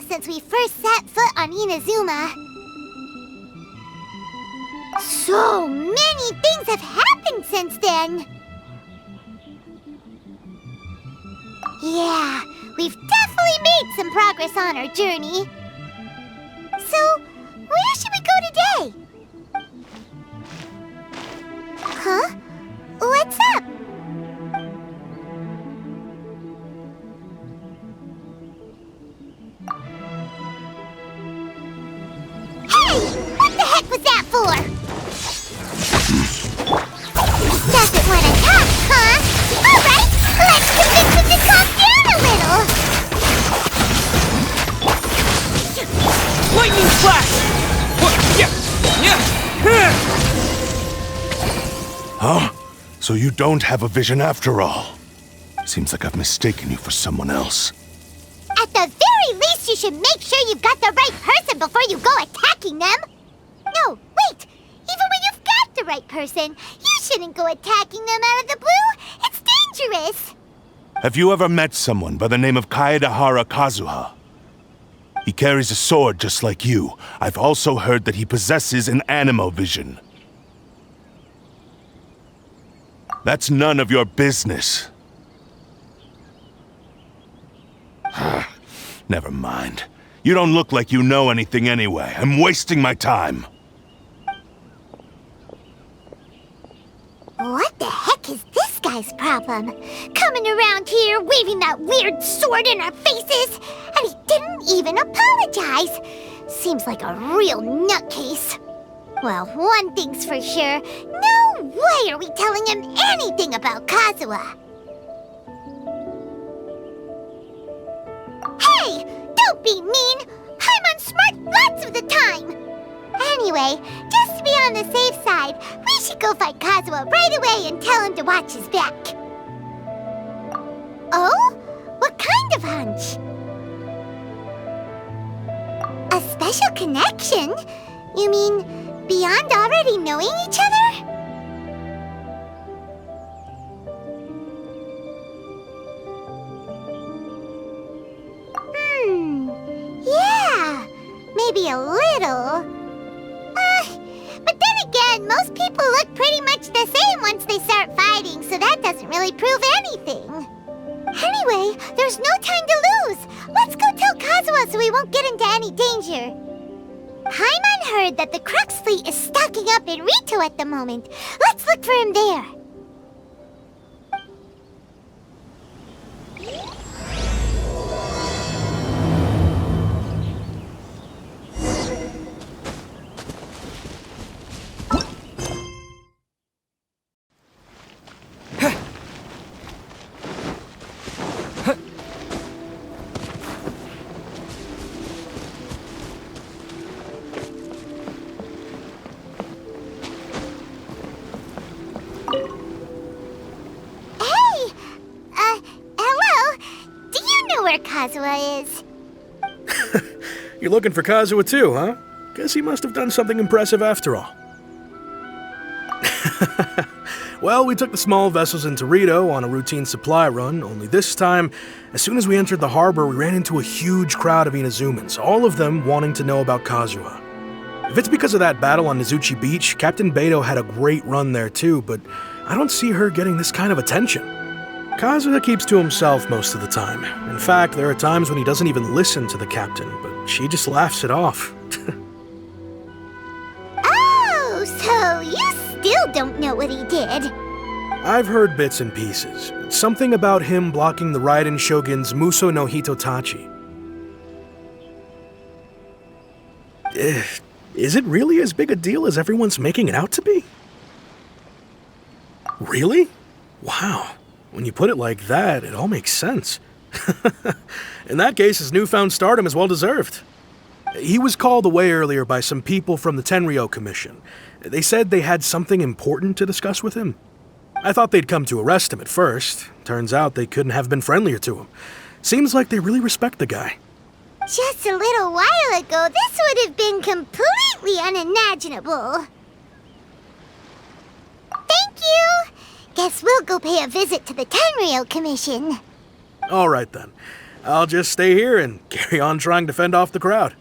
Since we first set foot on Inazuma. So many things have happened since then. Yeah, we've definitely made some progress on our journey. So, where should we go today? Huh? What's up? What the heck was that for? Doesn't want to talk, huh? Alright, let's convince him to calm down a little. Lightning flash! Huh? So you don't have a vision after all? Seems like I've mistaken you for someone else. At the very least, you should make sure you've got the right person before you go attacking them. No, wait! Even when you've got the right person, you shouldn't go attacking them out of the blue. It's dangerous. Have you ever met someone by the name of Kazuha? He carries a sword just like you. I've also heard that he possesses an animo vision. That's none of your business. Never mind. You don't look like you know anything anyway. I'm wasting my time. What the heck is this guy's problem? Coming around here, waving that weird sword in our faces, and he didn't even apologize. Seems like a real nutcase. Well, one thing's for sure. No way are we telling him anything about Kazuha. Hey! Don't be mean! I'm unsmart lots of the time! Anyway, just to be on the safe side, we should go find Kazuha right away and tell him to watch his back. Oh? What kind of hunch? A special connection? You mean beyond already knowing each other? Yeah, maybe a little. But then again, most people look pretty much the same once they start fighting, so that doesn't really prove anything. Anyway, there's no time to lose. Let's go tell Kazuha so we won't get into any danger. Paimon heard that the Crux fleet is stocking up in Rito at the moment. Let's look for him there. Kazuha is. You're looking for Kazuha too, huh? Guess he must have done something impressive after all. Well, we took the small vessels into Rito on a routine supply run, only this time, as soon as we entered the harbor, we ran into a huge crowd of Inazumans, all of them wanting to know about Kazuha. If it's because of that battle on Nizuchi Beach, Captain Beto had a great run there too, but I don't see her getting this kind of attention. Kazuha keeps to himself most of the time. In fact, there are times when he doesn't even listen to the captain, but she just laughs it off. Oh, so you still don't know what he did? I've heard bits and pieces. Something about him blocking the Raiden Shogun's Muso no Hitotachi. Is it really as big a deal as everyone's making it out to be? Really? Wow. When you put it like that, it all makes sense. In that case, his newfound stardom is well-deserved. He was called away earlier by some people from the Tenryou Commission. They said they had something important to discuss with him. I thought they'd come to arrest him at first. Turns out they couldn't have been friendlier to him. Seems like they really respect the guy. Just a little while ago, this would have been completely unimaginable. Thank you! Guess we'll go pay a visit to the Tenryou Commission. All right then. I'll just stay here and carry on trying to fend off the crowd.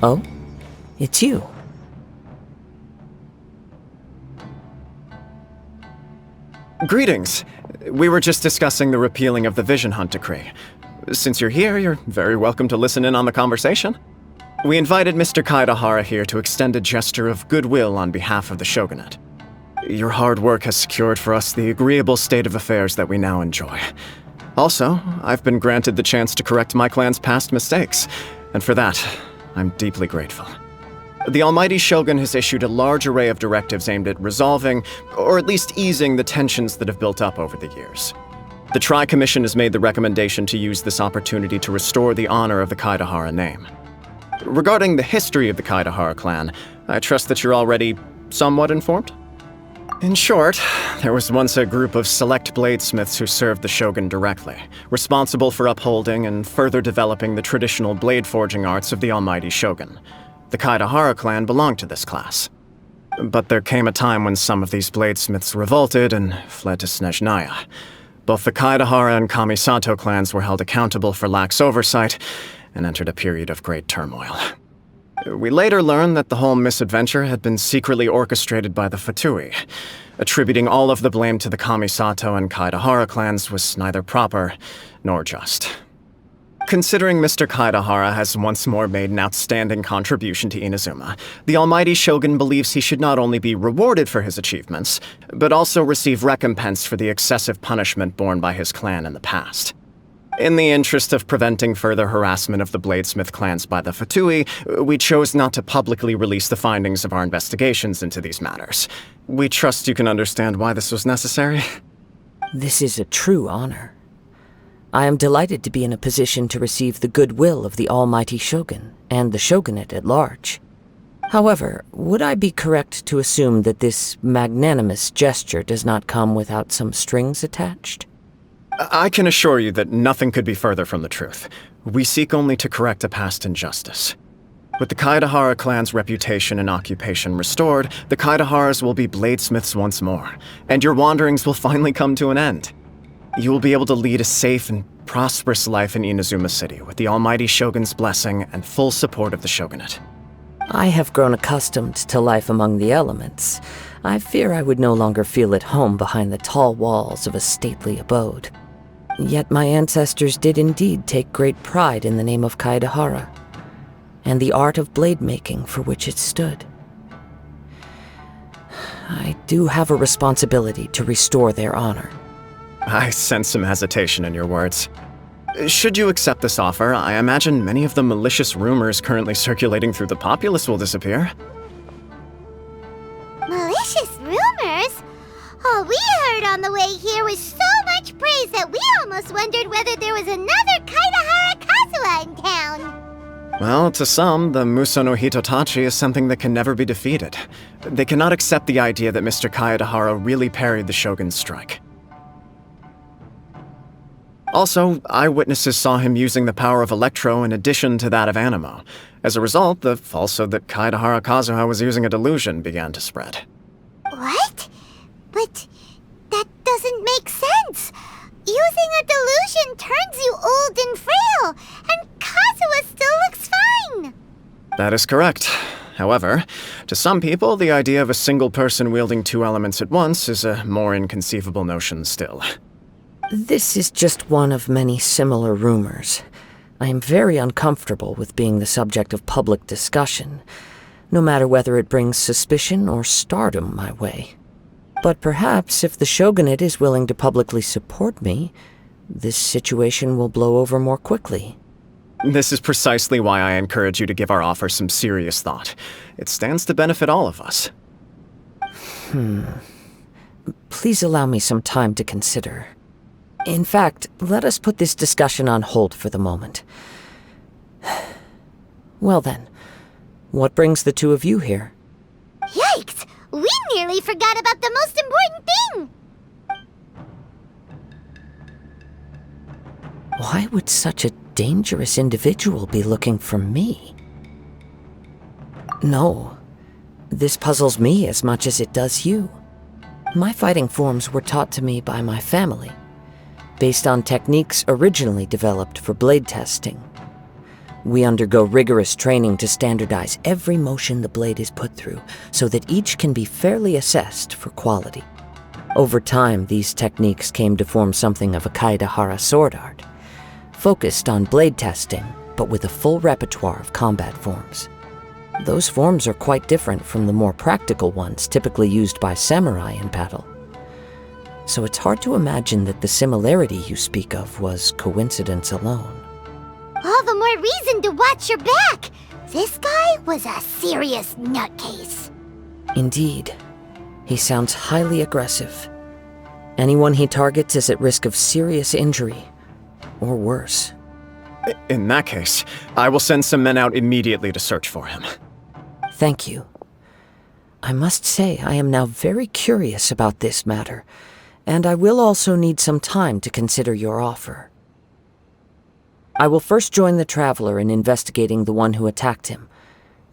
Oh? It's you. Greetings. We were just discussing the repealing of the Vision Hunt Decree. Since you're here, you're very welcome to listen in on the conversation. We invited Mr. Kaedahara here to extend a gesture of goodwill on behalf of the Shogunate. Your hard work has secured for us the agreeable state of affairs that we now enjoy. Also, I've been granted the chance to correct my clan's past mistakes, and for that, I'm deeply grateful. The Almighty Shogun has issued a large array of directives aimed at resolving, or at least easing, the tensions that have built up over the years. The Tri-Commission has made the recommendation to use this opportunity to restore the honor of the Kaedahara name. Regarding the history of the Kaedahara clan, I trust that you're already somewhat informed? In short, there was once a group of select bladesmiths who served the shogun directly, responsible for upholding and further developing the traditional blade forging arts of the Almighty Shogun. The Kaedahara clan belonged to this class. But there came a time when some of these bladesmiths revolted and fled to Snezhnaya. Both the Kaedahara and Kamisato clans were held accountable for lax oversight and entered a period of great turmoil. We later learned that the whole misadventure had been secretly orchestrated by the Fatui. Attributing all of the blame to the Kamisato and Kaedahara clans was neither proper nor just. Considering Mr. Kaedahara has once more made an outstanding contribution to Inazuma, the Almighty Shogun believes he should not only be rewarded for his achievements, but also receive recompense for the excessive punishment borne by his clan in the past. In the interest of preventing further harassment of the bladesmith clans by the Fatui, we chose not to publicly release the findings of our investigations into these matters. We trust you can understand why this was necessary. This is a true honor. I am delighted to be in a position to receive the goodwill of the Almighty Shogun and the Shogunate at large. However, would I be correct to assume that this magnanimous gesture does not come without some strings attached? I can assure you that nothing could be further from the truth. We seek only to correct a past injustice. With the Kaedahara clan's reputation and occupation restored, the Kaedaharas will be bladesmiths once more, and your wanderings will finally come to an end. You will be able to lead a safe and prosperous life in Inazuma City with the Almighty Shogun's blessing and full support of the Shogunate. I have grown accustomed to life among the elements. I fear I would no longer feel at home behind the tall walls of a stately abode. Yet my ancestors did indeed take great pride in the name of Kaedahara, and the art of blade making for which it stood. I do have a responsibility to restore their honor. I sense some hesitation in your words. Should you accept this offer, I imagine many of the malicious rumors currently circulating through the populace will disappear. Malicious rumors? All we heard on the way here was so much praise that we almost wondered whether there was another Kaedahara Kazuha in town. Well, to some, the Muso no Hitotachi is something that can never be defeated. They cannot accept the idea that Mr. Kaedahara really parried the Shogun's strike. Also, eyewitnesses saw him using the power of Electro in addition to that of Animo. As a result, the falsehood that Kaedahara Kazuha was using a delusion began to spread. What? But that doesn't make sense. Using a delusion turns you old and frail, and Kazuha still looks fine. That is correct. However, to some people, the idea of a single person wielding two elements at once is a more inconceivable notion still. This is just one of many similar rumors. I am very uncomfortable with being the subject of public discussion, no matter whether it brings suspicion or stardom my way. But perhaps if the shogunate is willing to publicly support me, this situation will blow over more quickly. This is precisely why I encourage you to give our offer some serious thought. It stands to benefit all of us. Please allow me some time to consider. In fact, let us put this discussion on hold for the moment. Well then, what brings the two of you here? Yikes! We nearly forgot about the most important thing! Why would such a dangerous individual be looking for me? No, this puzzles me as much as it does you. My fighting forms were taught to me by my family, based on techniques originally developed for blade testing. We undergo rigorous training to standardize every motion the blade is put through, so that each can be fairly assessed for quality. Over time, these techniques came to form something of a Kaedahara sword art, focused on blade testing, but with a full repertoire of combat forms. Those forms are quite different from the more practical ones typically used by samurai in battle. So it's hard to imagine that the similarity you speak of was coincidence alone. All the more reason to watch your back! This guy was a serious nutcase. Indeed. He sounds highly aggressive. Anyone he targets is at risk of serious injury, or worse. In that case, I will send some men out immediately to search for him. Thank you. I must say I am now very curious about this matter, and I will also need some time to consider your offer. I will first join the traveler in investigating the one who attacked him,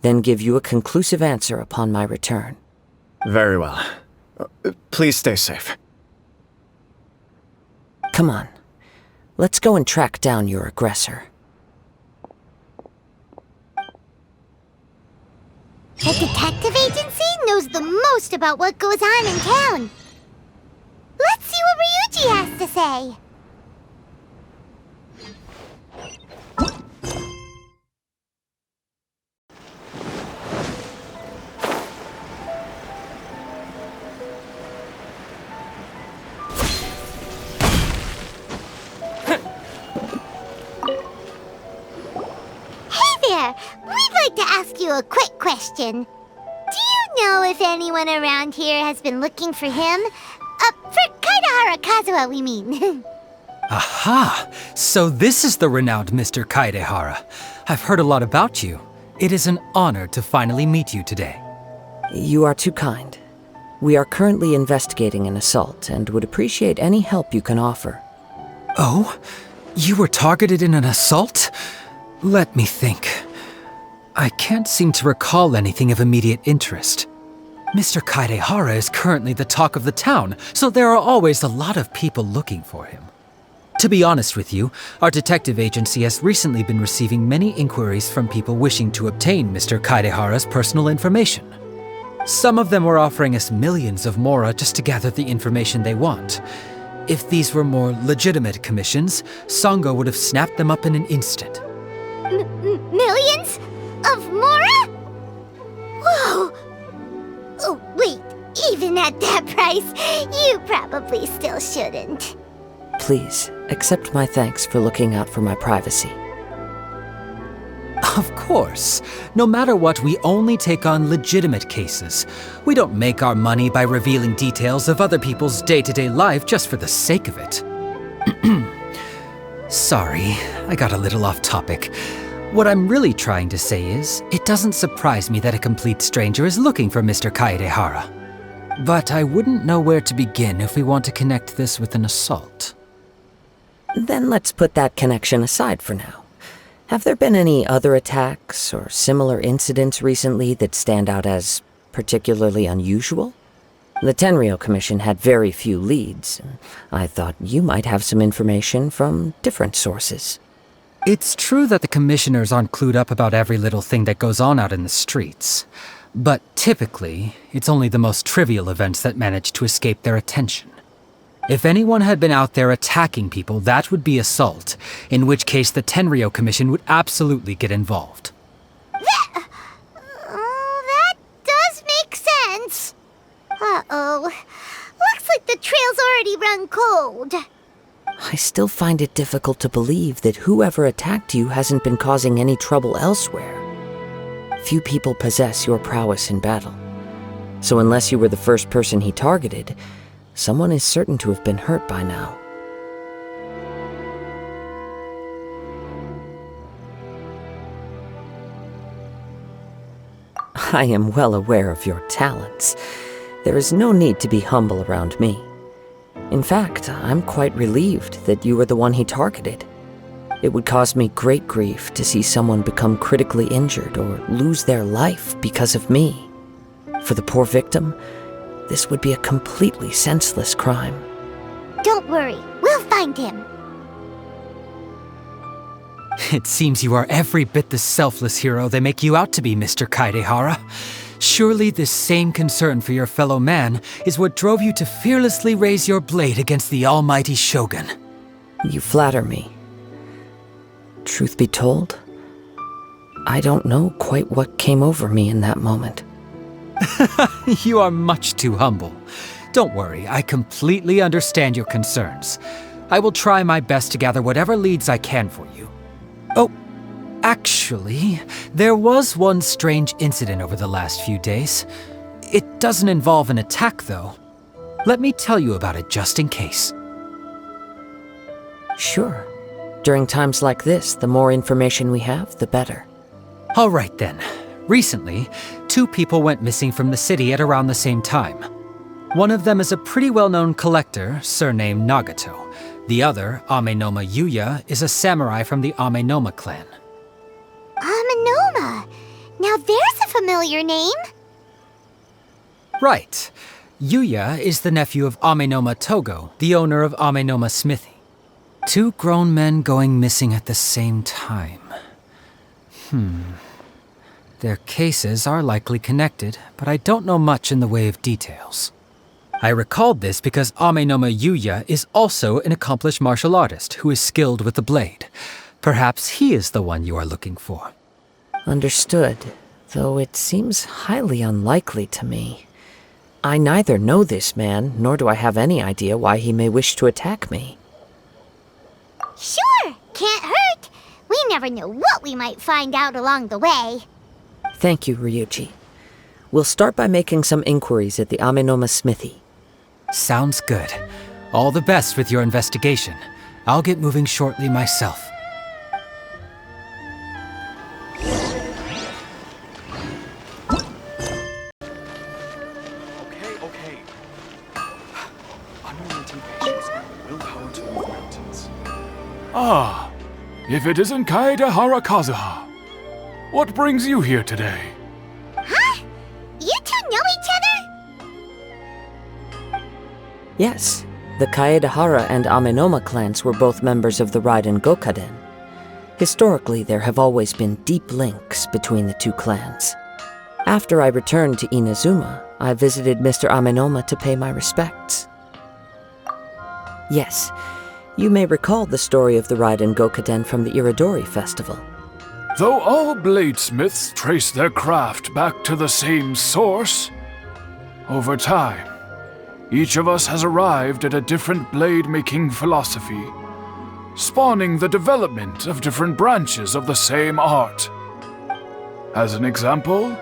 then give you a conclusive answer upon my return. Very well. Please stay safe. Come on. Let's go and track down your aggressor. The detective agency knows the most about what goes on in town. Let's see what Ryuji has to say. We'd like to ask you a quick question. Do you know if anyone around here has been looking for him? For Kaedahara Kazuha, we mean. Aha! So this is the renowned Mr. Kaedahara. I've heard a lot about you. It is an honor to finally meet you today. You are too kind. We are currently investigating an assault and would appreciate any help you can offer. Oh? You were targeted in an assault? Let me think. I can't seem to recall anything of immediate interest. Mr. Kaedahara is currently the talk of the town, so there are always a lot of people looking for him. To be honest with you, our detective agency has recently been receiving many inquiries from people wishing to obtain Mr. Kaedahara's personal information. Some of them were offering us millions of mora just to gather the information they want. If these were more legitimate commissions, Sango would have snapped them up in an instant. Millions? Of mora? Whoa! Oh, wait, even at that price, you probably still shouldn't. Please, accept my thanks for looking out for my privacy. Of course. No matter what, we only take on legitimate cases. We don't make our money by revealing details of other people's day-to-day life just for the sake of it. Sorry, I got a little off topic. What I'm really trying to say is, it doesn't surprise me that a complete stranger is looking for Mr. Kaedahara. But I wouldn't know where to begin if we want to connect this with an assault. Then let's put that connection aside for now. Have there been any other attacks or similar incidents recently that stand out as particularly unusual? The Tenryou Commission had very few leads, and I thought you might have some information from different sources. It's true that the commissioners aren't clued up about every little thing that goes on out in the streets. But typically, it's only the most trivial events that manage to escape their attention. If anyone had been out there attacking people, that would be assault, in which case the Tenryou Commission would absolutely get involved. That does make sense. Uh-oh. Looks like the trail's already run cold. I still find it difficult to believe that whoever attacked you hasn't been causing any trouble elsewhere. Few people possess your prowess in battle. So unless you were the first person he targeted, someone is certain to have been hurt by now. I am well aware of your talents. There is no need to be humble around me. In fact, I'm quite relieved that you were the one he targeted. It would cause me great grief to see someone become critically injured or lose their life because of me. For the poor victim, this would be a completely senseless crime. Don't worry, we'll find him. It seems you are every bit the selfless hero they make you out to be, Mr. Kaidehara. Surely this same concern for your fellow man is what drove you to fearlessly raise your blade against the almighty Shogun. You flatter me. Truth be told, I don't know quite what came over me in that moment. You are much too humble. Don't worry, I completely understand your concerns. I will try my best to gather whatever leads I can for you. Oh, actually, there was one strange incident over the last few days. It doesn't involve an attack, though. Let me tell you about it just in case. Sure. During times like this, the more information we have, the better. All right then. Recently, 2 people went missing from the city at around the same time. One of them is a pretty well-known collector, surnamed Nagato. The other, Amenoma Yuya, is a samurai from the Amenoma clan. Amenoma! Now there's a familiar name. Right. Yuya is the nephew of Amenoma Togo, the owner of Amenoma Smithy. 2 grown men going missing at the same time. Their cases are likely connected, but I don't know much in the way of details. I recalled this because Amenoma Yuya is also an accomplished martial artist who is skilled with the blade. Perhaps he is the one you are looking for. Understood, though it seems highly unlikely to me. I neither know this man, nor do I have any idea why he may wish to attack me. Sure, can't hurt. We never know what we might find out along the way. Thank you, Ryuji. We'll start by making some inquiries at the Amenoma Smithy. Sounds good. All the best with your investigation. I'll get moving shortly myself. Okay. Unrelenting patience and willpower to move mountains. Ah, if it isn't Kaedehara Kazuha. What brings you here today? Huh? You 2 know each other? Yes, the Kaedehara and Amenoma clans were both members of the Raiden Gokaden. Historically, there have always been deep links between the 2 clans. After I returned to Inazuma, I visited Mr. Amenoma to pay my respects. Yes, you may recall the story of the Raiden Gokaden from the Iridori Festival. Though all bladesmiths trace their craft back to the same source, over time, each of us has arrived at a different blade-making philosophy, spawning the development of different branches of the same art. As an example,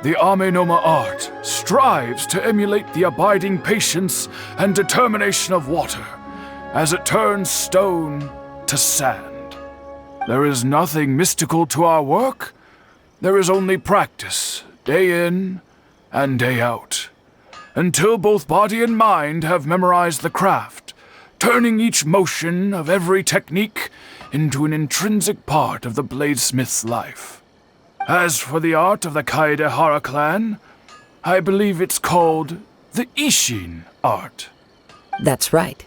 the Amenoma art strives to emulate the abiding patience and determination of water as it turns stone to sand. There is nothing mystical to our work. There is only practice, day in and day out, until both body and mind have memorized the craft turning each motion of every technique into an intrinsic part of the bladesmith's life. As for the art of the Kaedehara clan, I believe it's called the Ishin art. That's right.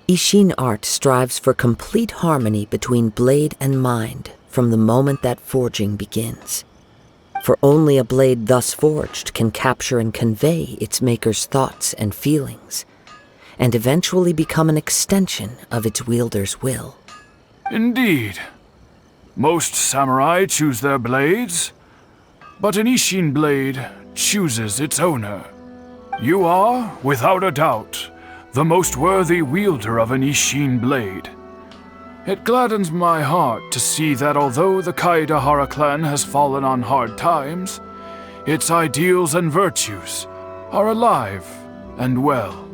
Ishin art strives for complete harmony between blade and mind from the moment that forging begins. For only a blade thus forged can capture and convey its maker's thoughts and feelings, and eventually become an extension of its wielder's will. Indeed. Most samurai choose their blades, but an Ishin blade chooses its owner. You are, without a doubt, the most worthy wielder of an Ishin blade. It gladdens my heart to see that although the Kaedehara clan has fallen on hard times, its ideals and virtues are alive and well.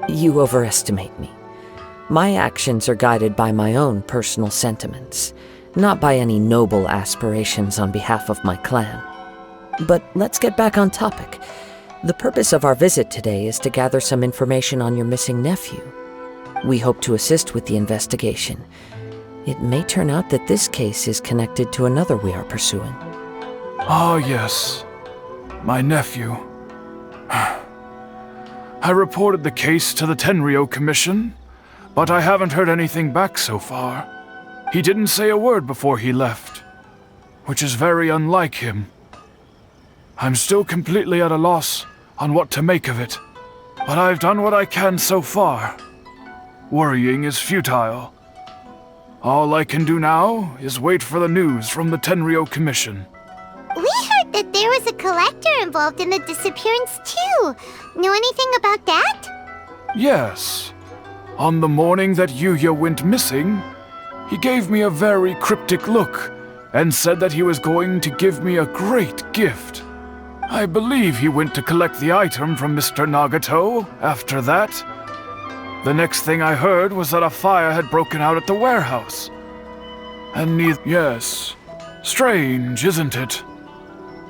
You overestimate me. My actions are guided by my own personal sentiments, not by any noble aspirations on behalf of my clan. But let's get back on topic. The purpose of our visit today is to gather some information on your missing nephew. We hope to assist with the investigation. It may turn out that this case is connected to another we are pursuing. Ah, yes. My nephew. I reported the case to the Tenryo Commission, but I haven't heard anything back so far. He didn't say a word before he left, which is very unlike him. I'm still completely at a loss on what to make of it, but I've done what I can so far. Worrying is futile. All I can do now is wait for the news from the Tenryo Commission. We heard that there was a collector involved in the disappearance too. Know anything about that? Yes. On the morning that Yuya went missing, he gave me a very cryptic look and said that he was going to give me a great gift. I believe he went to collect the item from Mr. Nagato after that. The next thing I heard was that a fire had broken out at the warehouse. And yes, strange, isn't it?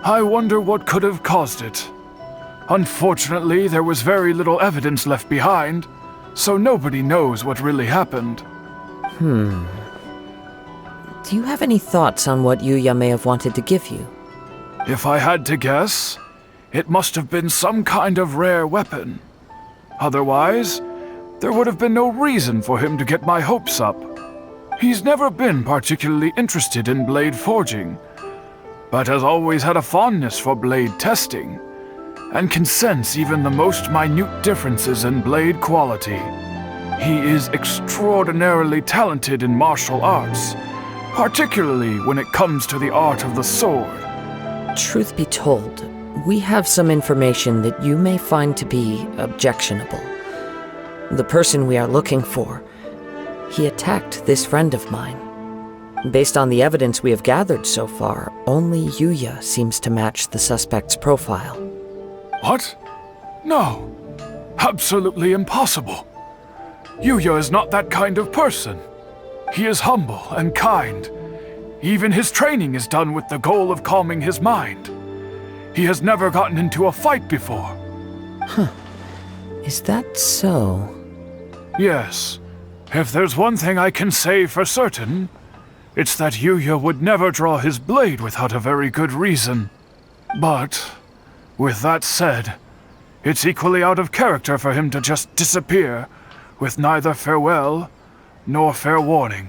I wonder what could have caused it. Unfortunately, there was very little evidence left behind, so nobody knows what really happened. Do you have any thoughts on what Yuya may have wanted to give you? If I had to guess, it must have been some kind of rare weapon. Otherwise, there would have been no reason for him to get my hopes up. He's never been particularly interested in blade forging, but has always had a fondness for blade testing, and can sense even the most minute differences in blade quality. He is extraordinarily talented in martial arts, particularly when it comes to the art of the sword. Truth be told, we have some information that you may find to be objectionable. The person we are looking for, he attacked this friend of mine. Based on the evidence we have gathered so far, only Yuya seems to match the suspect's profile. What? No. Absolutely impossible. Yuya is not that kind of person. He is humble and kind. Even his training is done with the goal of calming his mind. He has never gotten into a fight before. Is that so? Yes. If there's one thing I can say for certain, it's that Yuya would never draw his blade without a very good reason. But, with that said, it's equally out of character for him to just disappear, with neither farewell nor fair warning.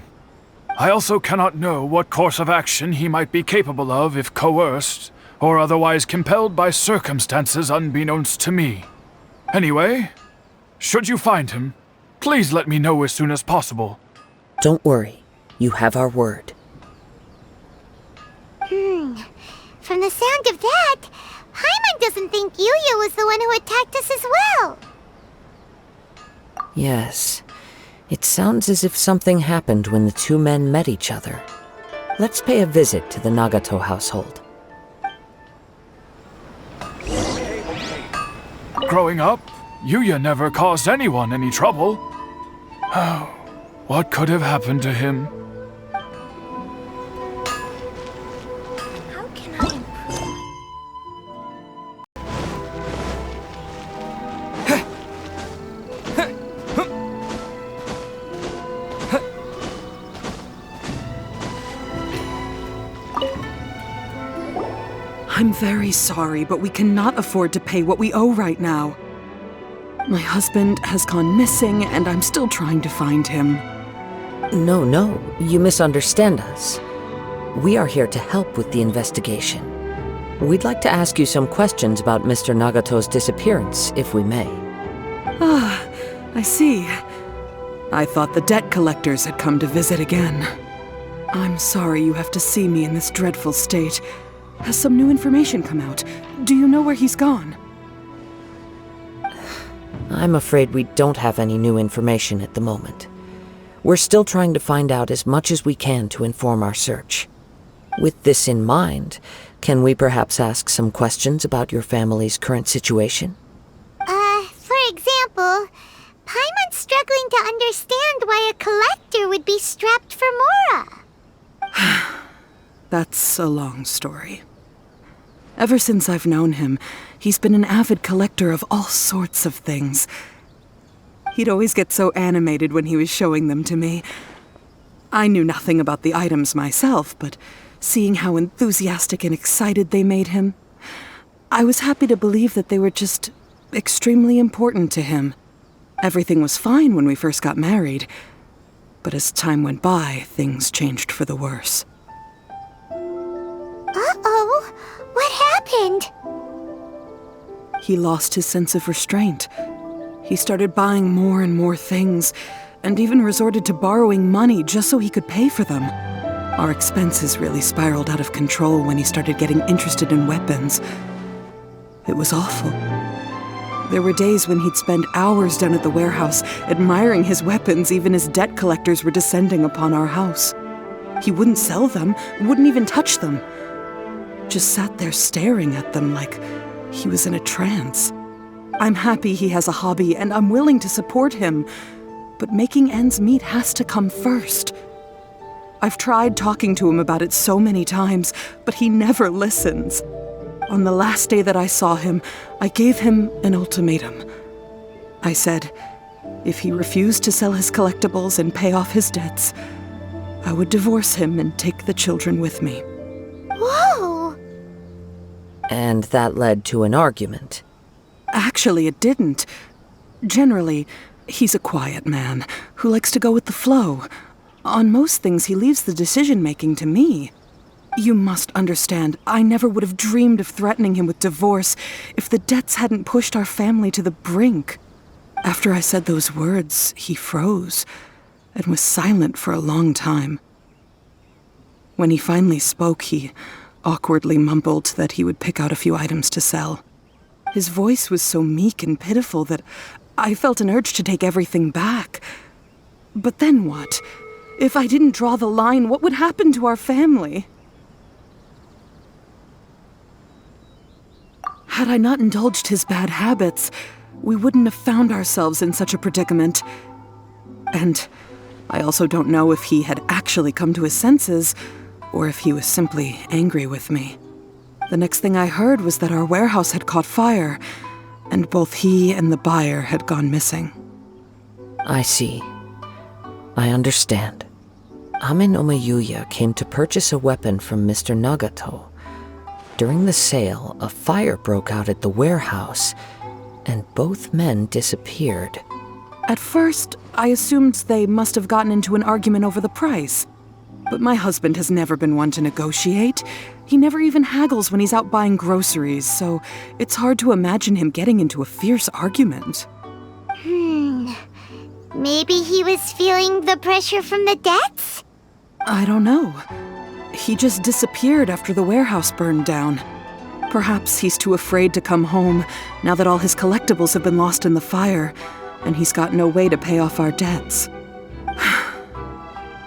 I also cannot know what course of action he might be capable of if coerced, or otherwise compelled by circumstances unbeknownst to me. Anyway, should you find him, please let me know as soon as possible. Don't worry. You have our word. From the sound of that, Paimon doesn't think Yuya was the one who attacked us as well. Yes. It sounds as if something happened when the two men met each other. Let's pay a visit to the Nagato household. Growing up, Yuya never caused anyone any trouble. What could have happened to him? How can I improve? I'm very sorry, but we cannot afford to pay what we owe right now. My husband has gone missing, and I'm still trying to find him. No, you misunderstand us. We are here to help with the investigation. We'd like to ask you some questions about Mr. Nagato's disappearance, if we may. Ah, I see. I thought the debt collectors had come to visit again. I'm sorry you have to see me in this dreadful state. Has some new information come out? Do you know where he's gone? I'm afraid we don't have any new information at the moment. We're still trying to find out as much as we can to inform our search. With this in mind, can we perhaps ask some questions about your family's current situation? For example, Paimon's struggling to understand why a collector would be strapped for Mora. That's a long story. Ever since I've known him, he's been an avid collector of all sorts of things. He'd always get so animated when he was showing them to me. I knew nothing about the items myself, but seeing how enthusiastic and excited they made him, I was happy to believe that they were just extremely important to him. Everything was fine when we first got married, but as time went by, things changed for the worse. Uh-oh, what happened? He lost his sense of restraint. He started buying more and more things, and even resorted to borrowing money just so he could pay for them. Our expenses really spiraled out of control when he started getting interested in weapons. It was awful. There were days when he'd spend hours down at the warehouse admiring his weapons even as debt collectors were descending upon our house. He wouldn't sell them, wouldn't even touch them. Just sat there staring at them like he was in a trance. I'm happy he has a hobby and I'm willing to support him, but making ends meet has to come first. I've tried talking to him about it so many times, but he never listens. On the last day that I saw him, I gave him an ultimatum. I said, if he refused to sell his collectibles and pay off his debts, I would divorce him and take the children with me. Whoa! And that led to an argument. Actually, it didn't. Generally, he's a quiet man who likes to go with the flow. On most things, he leaves the decision-making to me. You must understand, I never would have dreamed of threatening him with divorce if the debts hadn't pushed our family to the brink. After I said those words, he froze and was silent for a long time. When he finally spoke, he awkwardly mumbled that he would pick out a few items to sell. His voice was so meek and pitiful that I felt an urge to take everything back. But then what? If I didn't draw the line, what would happen to our family? Had I not indulged his bad habits, we wouldn't have found ourselves in such a predicament. And I also don't know if he had actually come to his senses, or if he was simply angry with me. The next thing I heard was that our warehouse had caught fire, and both he and the buyer had gone missing. I see. I understand. Amin Omayuya came to purchase a weapon from Mr. Nagato. During the sale, a fire broke out at the warehouse, and both men disappeared. At first, I assumed they must have gotten into an argument over the price. But my husband has never been one to negotiate. He never even haggles when he's out buying groceries, so it's hard to imagine him getting into a fierce argument. Maybe he was feeling the pressure from the debts? I don't know. He just disappeared after the warehouse burned down. Perhaps he's too afraid to come home now that all his collectibles have been lost in the fire, and he's got no way to pay off our debts.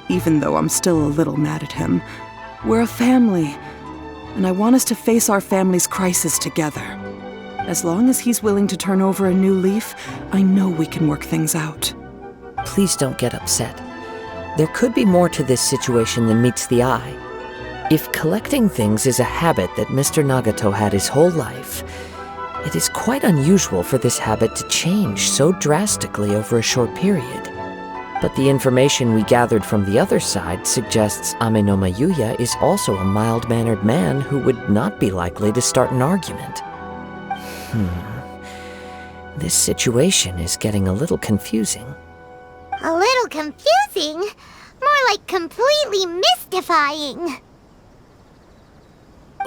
Even though I'm still a little mad at him, we're a family, and I want us to face our family's crisis together. As long as he's willing to turn over a new leaf, I know we can work things out. Please don't get upset. There could be more to this situation than meets the eye. If collecting things is a habit that Mr. Nagato had his whole life, it is quite unusual for this habit to change so drastically over a short period. But the information we gathered from the other side suggests Amenoma Yuya is also a mild-mannered man who would not be likely to start an argument. This situation is getting a little confusing. A little confusing? More like completely mystifying.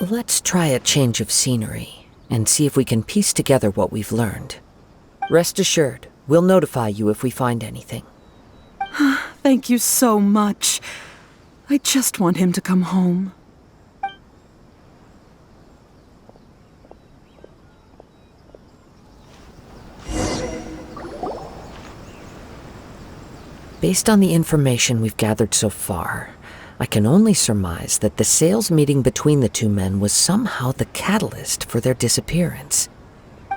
Let's try a change of scenery and see if we can piece together what we've learned. Rest assured, we'll notify you if we find anything. Thank you so much. I just want him to come home. Based on the information we've gathered so far, I can only surmise that the sales meeting between the two men was somehow the catalyst for their disappearance.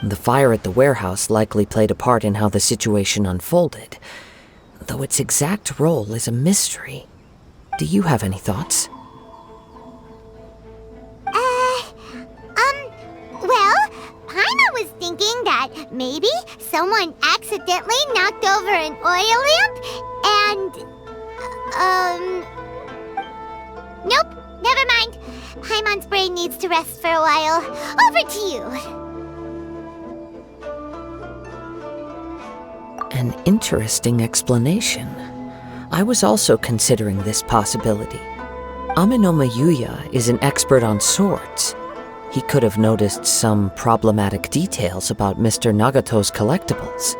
The fire at the warehouse likely played a part in how the situation unfolded, though its exact role is a mystery. Do you have any thoughts? Well, Paimon was thinking that maybe someone accidentally knocked over an oil lamp and, nope, never mind. Paimon's brain needs to rest for a while. Over to you. An interesting explanation. I was also considering this possibility. Amenoma Yuya is an expert on swords. He could have noticed some problematic details about Mr. Nagato's collectibles.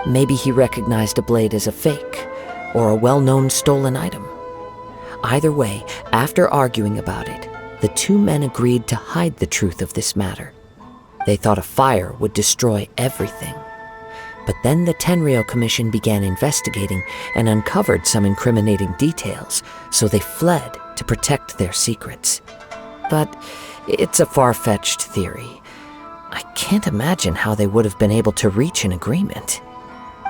Maybe he recognized a blade as a fake, or a well-known stolen item. Either way, after arguing about it, the two men agreed to hide the truth of this matter. They thought a fire would destroy everything. But then the Tenryou Commission began investigating and uncovered some incriminating details, so they fled to protect their secrets. But it's a far-fetched theory. I can't imagine how they would have been able to reach an agreement.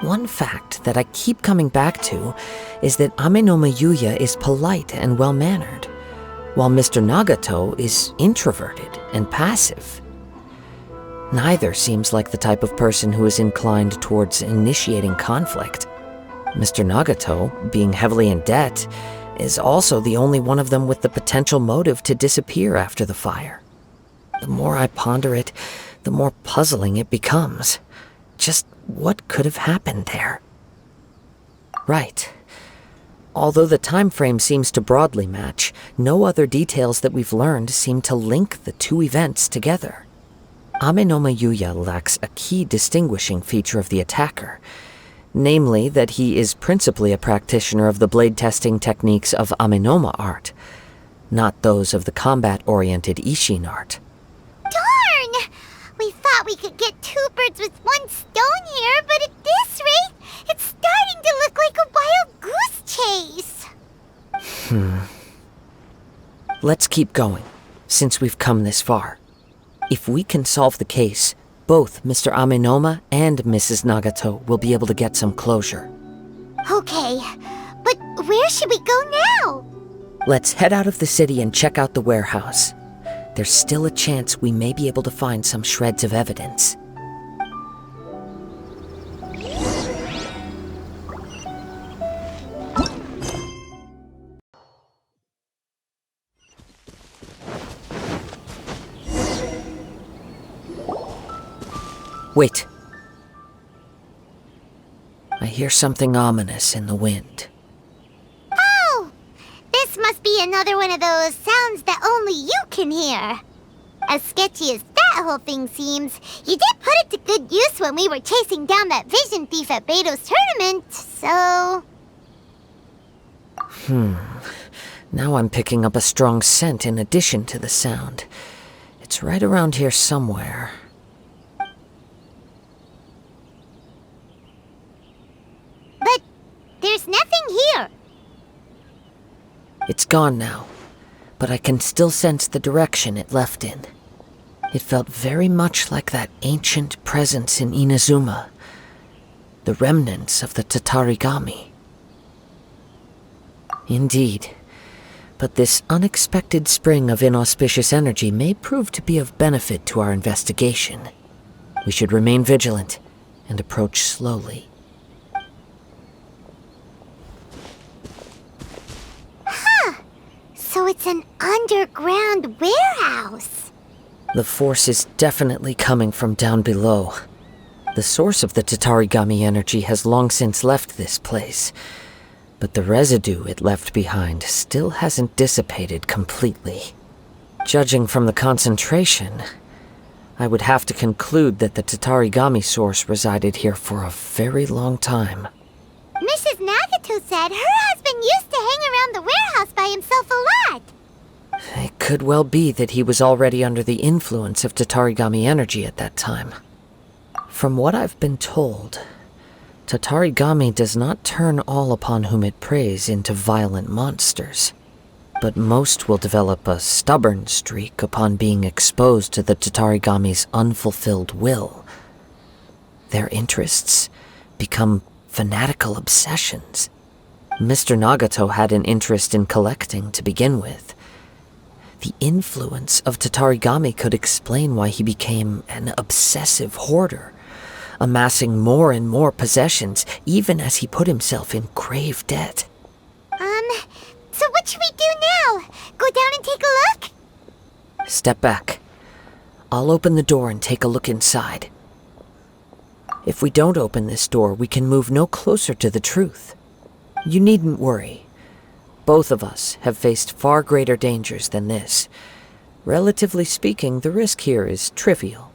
One fact that I keep coming back to is that Amenoma Yuya is polite and well-mannered, while Mr. Nagato is introverted and passive. Neither seems like the type of person who is inclined towards initiating conflict. Mr. Nagato, being heavily in debt, is also the only one of them with the potential motive to disappear after the fire. The more I ponder it, the more puzzling it becomes. Just what could have happened there? Right. Although the time frame seems to broadly match, no other details that we've learned seem to link the two events together. Amenoma Yuya lacks a key distinguishing feature of the attacker, namely that he is principally a practitioner of the blade testing techniques of Amenoma art, not those of the combat-oriented Ishin art. Darn! We thought we could get two birds with one stone here, but at this rate, it's starting to look like a wild goose chase. Let's keep going, since we've come this far. If we can solve the case, both Mr. Amenoma and Mrs. Nagato will be able to get some closure. Okay, but where should we go now? Let's head out of the city and check out the warehouse. There's still a chance we may be able to find some shreds of evidence. Wait. I hear something ominous in the wind. Oh! This must be another one of those sounds that only you can hear. As sketchy as that whole thing seems, you did put it to good use when we were chasing down that vision thief at Beto's tournament, so... Now I'm picking up a strong scent in addition to the sound. It's right around here somewhere. But there's nothing here. It's gone now, but I can still sense the direction it left in. It felt very much like that ancient presence in Inazuma, the remnants of the Tatarigami. Indeed, but this unexpected spring of inauspicious energy may prove to be of benefit to our investigation. We should remain vigilant and approach slowly. So it's an underground warehouse. The force is definitely coming from down below. The source of the Tatarigami energy has long since left this place, but the residue it left behind still hasn't dissipated completely. Judging from the concentration, I would have to conclude that the Tatarigami source resided here for a very long time. Mrs. Nagato said her husband used to hang around the warehouse by himself a lot. It could well be that he was already under the influence of Tatarigami energy at that time. From what I've been told, Tatarigami does not turn all upon whom it preys into violent monsters, but most will develop a stubborn streak upon being exposed to the Tatarigami's unfulfilled will. Their interests become fanatical obsessions. Mr. Nagato had an interest in collecting to begin with. The influence of Tatarigami could explain why he became an obsessive hoarder, amassing more and more possessions even as he put himself in grave debt. So what should we do now? Go down and take a look? Step back. I'll open the door and take a look inside. If we don't open this door, we can move no closer to the truth. You needn't worry. Both of us have faced far greater dangers than this. Relatively speaking, the risk here is trivial.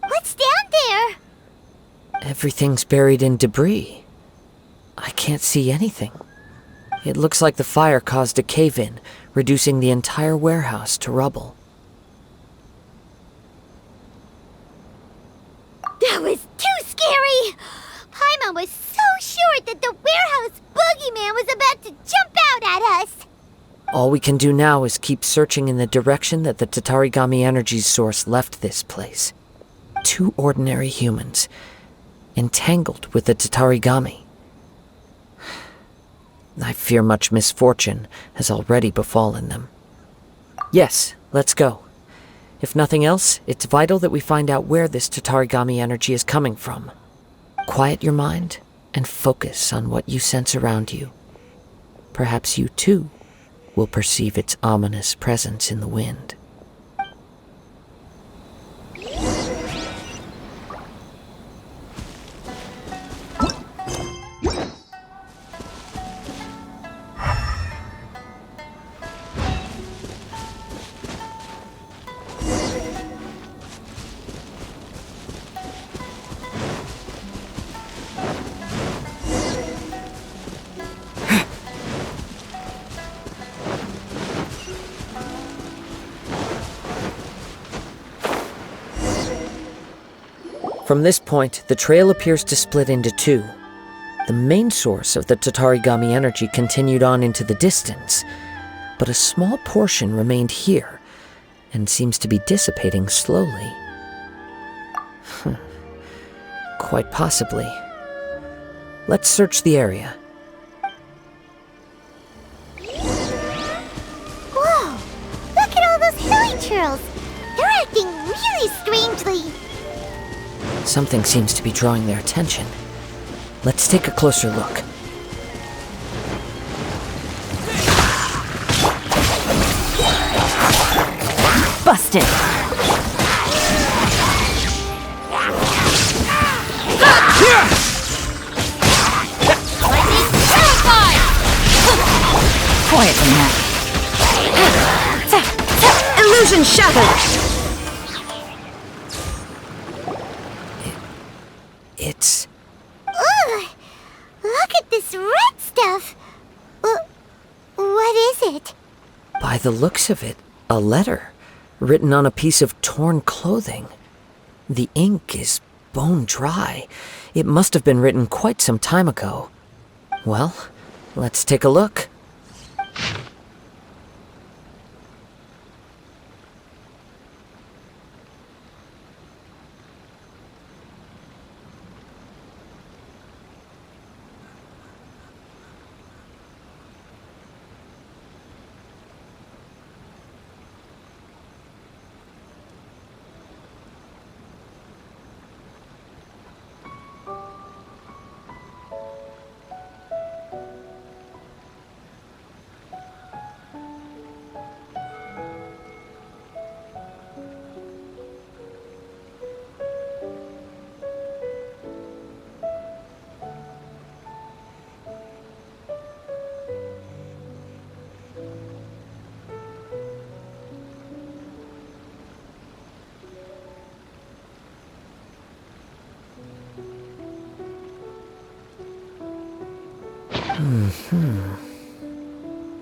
What's down there? Everything's buried in debris. I can't see anything. It looks like the fire caused a cave-in, reducing the entire warehouse to rubble. That was too scary! Paimon was so sure that the warehouse boogeyman was about to jump out at us! All we can do now is keep searching in the direction that the Tatarigami energy's source left this place. 2 ordinary humans, entangled with the Tatarigami. I fear much misfortune has already befallen them. Yes, let's go. If nothing else, it's vital that we find out where this Tatarigami energy is coming from. Quiet your mind and focus on what you sense around you. Perhaps you too will perceive its ominous presence in the wind. From this point, the trail appears to split into 2. The main source of the Tatarigami energy continued on into the distance, but a small portion remained here, and seems to be dissipating slowly. Quite possibly. Let's search the area. Whoa! Look at all those hilly churls! They're acting really strangely! Something seems to be drawing their attention. Let's take a closer look. Busted! Lightning terrified! Quietly now. Illusion shattered! It's... Ugh! Look at this red stuff! What is it? By the looks of it, a letter, written on a piece of torn clothing. The ink is bone dry. It must have been written quite some time ago. Well, let's take a look.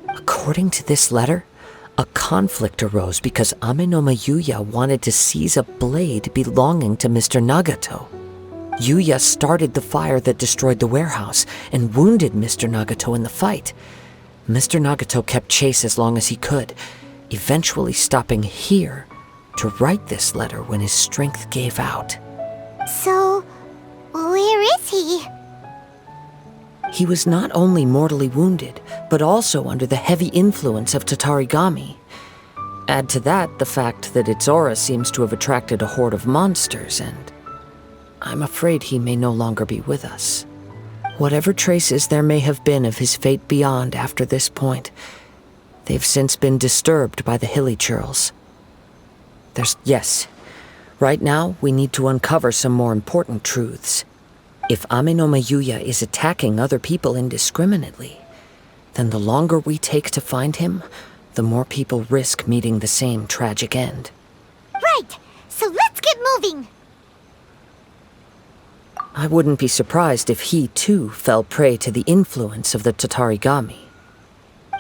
According to this letter, a conflict arose because Ame no Yuya wanted to seize a blade belonging to Mr. Nagato. Yuya started the fire that destroyed the warehouse and wounded Mr. Nagato in the fight. Mr. Nagato kept chase as long as he could, eventually stopping here to write this letter when his strength gave out. So, where is he? He was not only mortally wounded, but also under the heavy influence of Tatarigami. Add to that the fact that its aura seems to have attracted a horde of monsters, and I'm afraid he may no longer be with us. Whatever traces there may have been of his fate beyond after this point, they've since been disturbed by the hilly churls. Yes. Right now, we need to uncover some more important truths. If Ame no Yuya is attacking other people indiscriminately, then the longer we take to find him, the more people risk meeting the same tragic end. Right, so let's get moving. I wouldn't be surprised if he, too, fell prey to the influence of the Tatarigami.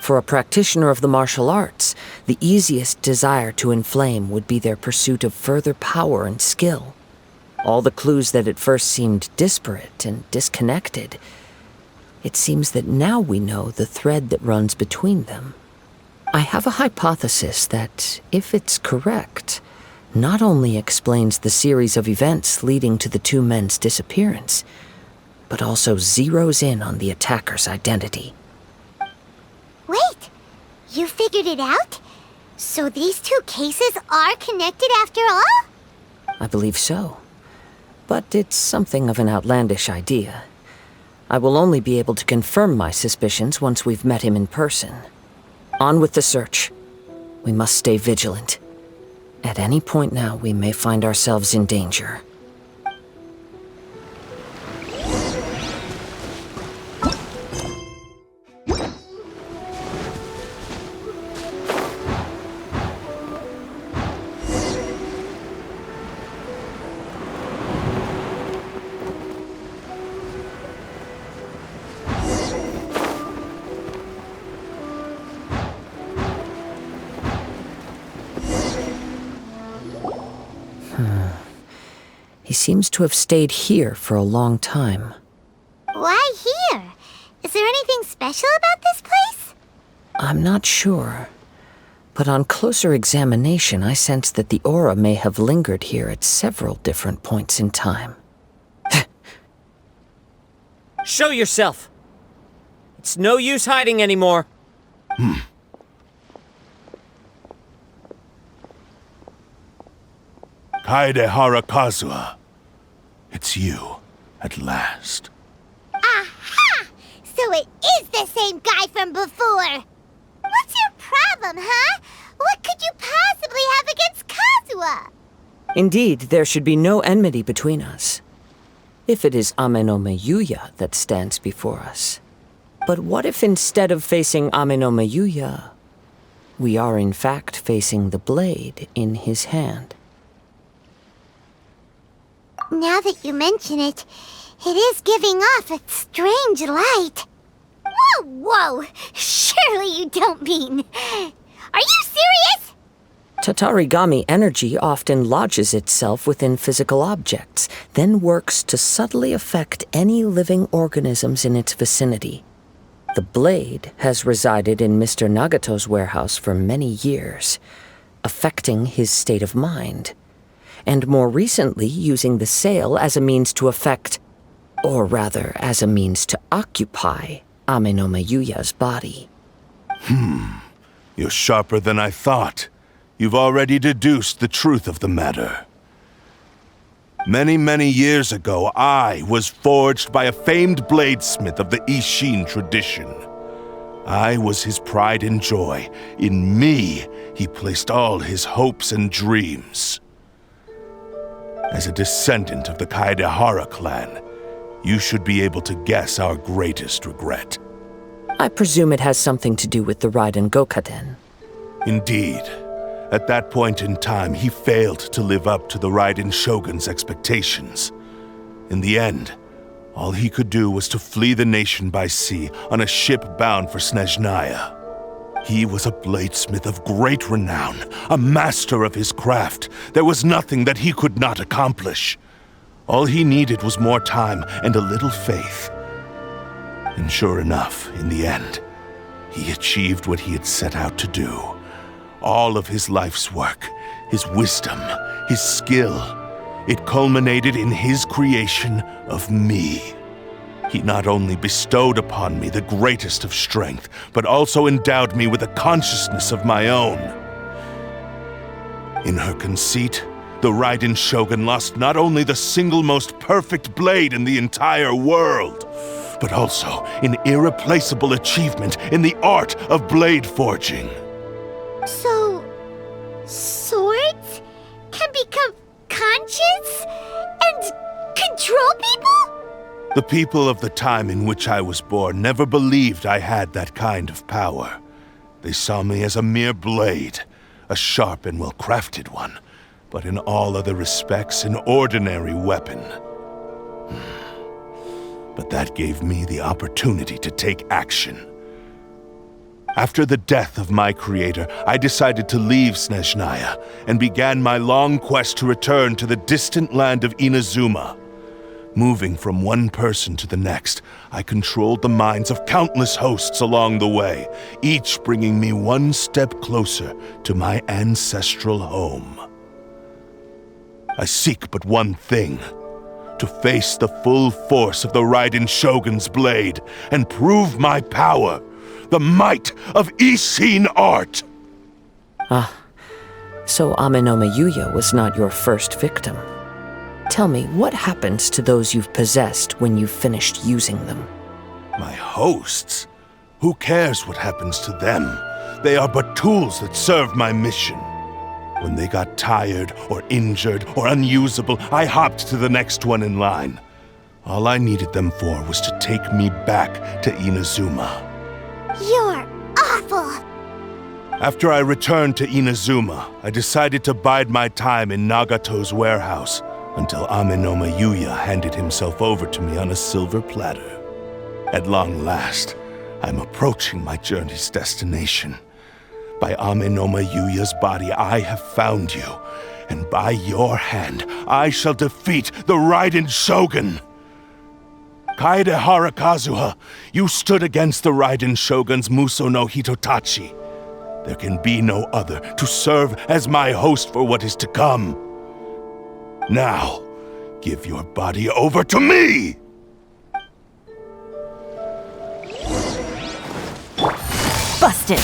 For a practitioner of the martial arts, the easiest desire to inflame would be their pursuit of further power and skill. All the clues that at first seemed disparate and disconnected, it seems that now we know the thread that runs between them. I have a hypothesis that, if it's correct, not only explains the series of events leading to the two men's disappearance, but also zeroes in on the attacker's identity. Wait, you figured it out? So these two cases are connected after all? I believe so. But it's something of an outlandish idea. I will only be able to confirm my suspicions once we've met him in person. On with the search. We must stay vigilant. At any point now, we may find ourselves in danger. He seems to have stayed here for a long time. Why here? Is there anything special about this place? I'm not sure. But on closer examination, I sense that the aura may have lingered here at several different points in time. Show yourself! It's no use hiding anymore. Kaedehara Kazuha. It's you, at last. Aha! So it is the same guy from before! What's your problem, huh? What could you possibly have against Kazuha? Indeed, there should be no enmity between us. If it is Ame no Yuya that stands before us. But what if instead of facing Ame no Yuya, we are in fact facing the blade in his hand? Now that you mention it, it is giving off a strange light. Whoa, whoa! Surely you don't mean... Are you serious? Tatarigami energy often lodges itself within physical objects, then works to subtly affect any living organisms in its vicinity. The blade has resided in Mr. Nagato's warehouse for many years, affecting his state of mind, and more recently using the sale as a means to affect, or rather as a means to occupy, Ame no Yuya's body. You're sharper than I thought. You've already deduced the truth of the matter. Many, many years ago, I was forged by a famed bladesmith of the Ishin tradition. I was his pride and joy. In me, he placed all his hopes and dreams. As a descendant of the Kaedehara clan, you should be able to guess our greatest regret. I presume it has something to do with the Raiden Gokaden. Indeed. At that point in time, he failed to live up to the Raiden Shogun's expectations. In the end, All he could do was to flee the nation by sea on a ship bound for Snezhnaya. He was a bladesmith of great renown, a master of his craft. There was nothing that he could not accomplish. All he needed was more time and a little faith. And sure enough, in the end, he achieved what he had set out to do. All of his life's work, his wisdom, his skill, it culminated in his creation of me. He not only bestowed upon me the greatest of strength, but also endowed me with a consciousness of my own. In her conceit, the Raiden Shogun lost not only the single most perfect blade in the entire world, but also an irreplaceable achievement in the art of blade forging. So, swords can become conscious and control people? The people of the time in which I was born never believed I had that kind of power. They saw me as a mere blade, a sharp and well-crafted one, but in all other respects an ordinary weapon. But that gave me the opportunity to take action. After the death of my creator, I decided to leave Snezhnaya and began my long quest to return to the distant land of Inazuma. Moving from one person to the next, I controlled the minds of countless hosts along the way, each bringing me one step closer to my ancestral home. I seek but one thing: to face the full force of the Raiden Shogun's blade and prove my power, the might of Ishin art! So Amenoma Yuya was not your first victim. Tell me, what happens to those you've possessed when you've finished using them? My hosts? Who cares what happens to them? They are but tools that serve my mission. When they got tired, or injured, or unusable, I hopped to the next one in line. All I needed them for was to take me back to Inazuma. You're awful! After I returned to Inazuma, I decided to bide my time in Nagato's warehouse until Amenoma Yuya handed himself over to me on a silver platter. At long last, I'm approaching my journey's destination. By Amenoma Yuya's body, I have found you, and by your hand, I shall defeat the Raiden Shogun! Kaedehara Kazuha, you stood against the Raiden Shogun's Muso no Hitotachi. There can be no other to serve as my host for what is to come. Now, give your body over to me! Busted!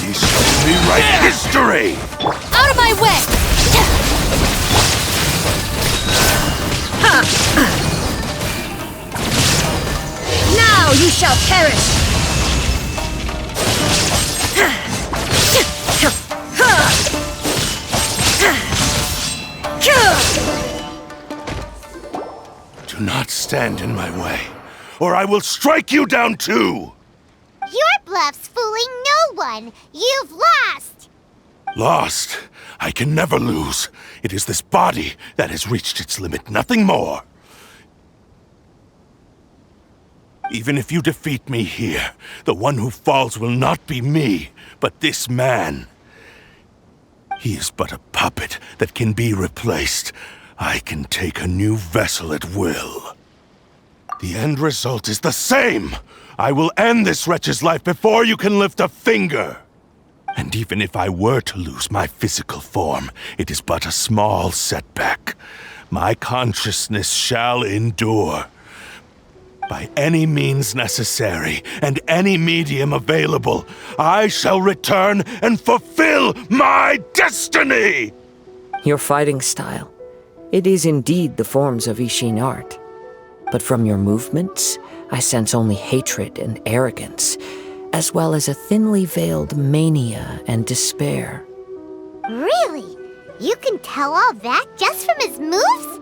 He shall rewrite history! Out of my way! Now you shall perish! Do not stand in my way, or I will strike you down too! Your bluff's fooling no one! You've lost! Lost? I can never lose. It is this body that has reached its limit, nothing more. Even if you defeat me here, the one who falls will not be me, but this man. He is but a puppet that can be replaced. I can take a new vessel at will. The end result is the same! I will end this wretch's life before you can lift a finger! And even if I were to lose my physical form, it is but a small setback. My consciousness shall endure. By any means necessary, and any medium available, I shall return and fulfill my destiny! Your fighting style. It is indeed the forms of Ishin art. But from your movements, I sense only hatred and arrogance, as well as a thinly veiled mania and despair. Really? You can tell all that just from his moves?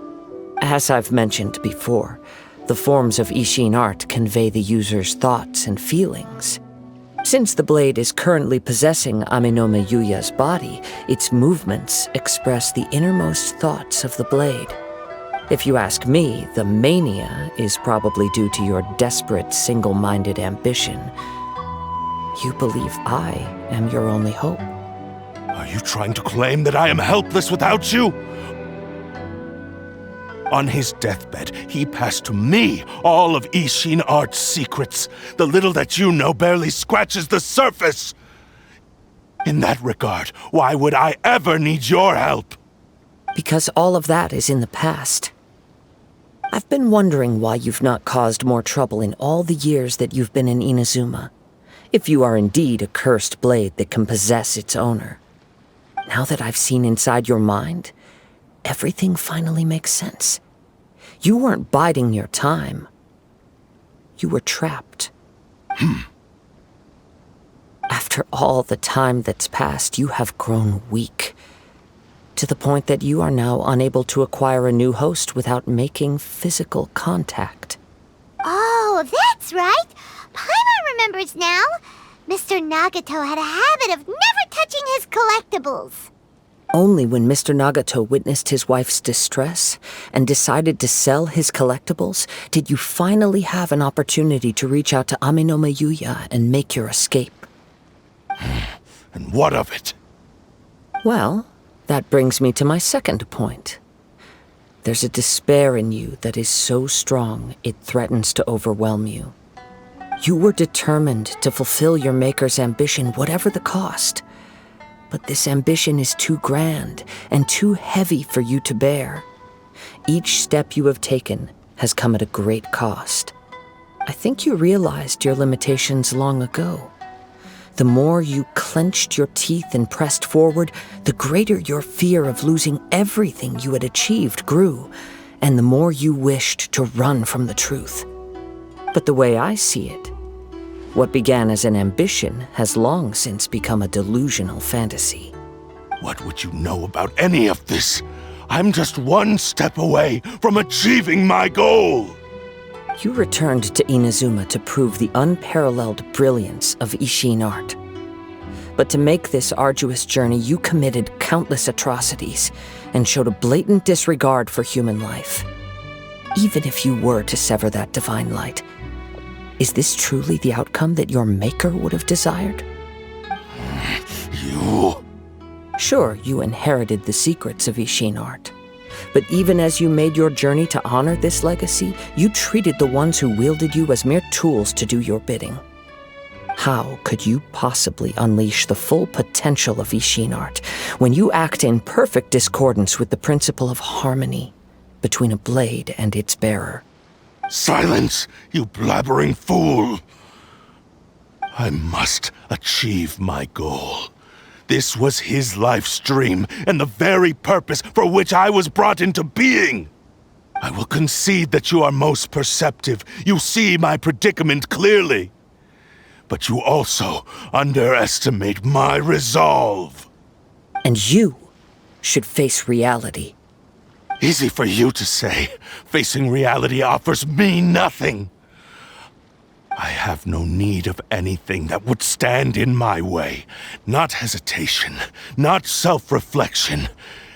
As I've mentioned before, the forms of Ishin art convey the user's thoughts and feelings. Since the blade is currently possessing Aminome Yuya's body, its movements express the innermost thoughts of the blade. If you ask me, the mania is probably due to your desperate, single-minded ambition. You believe I am your only hope. Are you trying to claim that I am helpless without you? On his deathbed, he passed to me all of Ishin Art's secrets. The little that you know barely scratches the surface. In that regard, why would I ever need your help? Because all of that is in the past. I've been wondering why you've not caused more trouble in all the years that you've been in Inazuma. If you are indeed a cursed blade that can possess its owner. Now that I've seen inside your mind, everything finally makes sense. You weren't biding your time. You were trapped. After all the time that's passed, you have grown weak. To the point that you are now unable to acquire a new host without making physical contact. Oh, that's right. Paimon remembers now. Mr. Nagato had a habit of never touching his collectibles. Only when Mr. Nagato witnessed his wife's distress and decided to sell his collectibles did you finally have an opportunity to reach out to Aminome Yuya and make your escape. And what of it? Well, that brings me to my second point. There's a despair in you that is so strong it threatens to overwhelm you. You were determined to fulfill your maker's ambition, whatever the cost. But this ambition is too grand and too heavy for you to bear. Each step you have taken has come at a great cost. I think you realized your limitations long ago. The more you clenched your teeth and pressed forward, the greater your fear of losing everything you had achieved grew, and the more you wished to run from the truth. But the way I see it, what began as an ambition has long since become a delusional fantasy. What would you know about any of this? I'm just one step away from achieving my goal! You returned to Inazuma to prove the unparalleled brilliance of Ishin art. But to make this arduous journey, you committed countless atrocities and showed a blatant disregard for human life. Even if you were to sever that divine light, is this truly the outcome that your maker would have desired? You... Sure, you inherited the secrets of Ishin art. But even as you made your journey to honor this legacy, you treated the ones who wielded you as mere tools to do your bidding. How could you possibly unleash the full potential of Ishin art when you act in perfect discordance with the principle of harmony between a blade and its bearer? Silence, you blabbering fool! I must achieve my goal. This was his life's dream, and the very purpose for which I was brought into being. I will concede that you are most perceptive. You see my predicament clearly. But you also underestimate my resolve. And you should face reality. Easy for you to say. Facing reality offers me nothing. I have no need of anything that would stand in my way. Not hesitation, not self-reflection,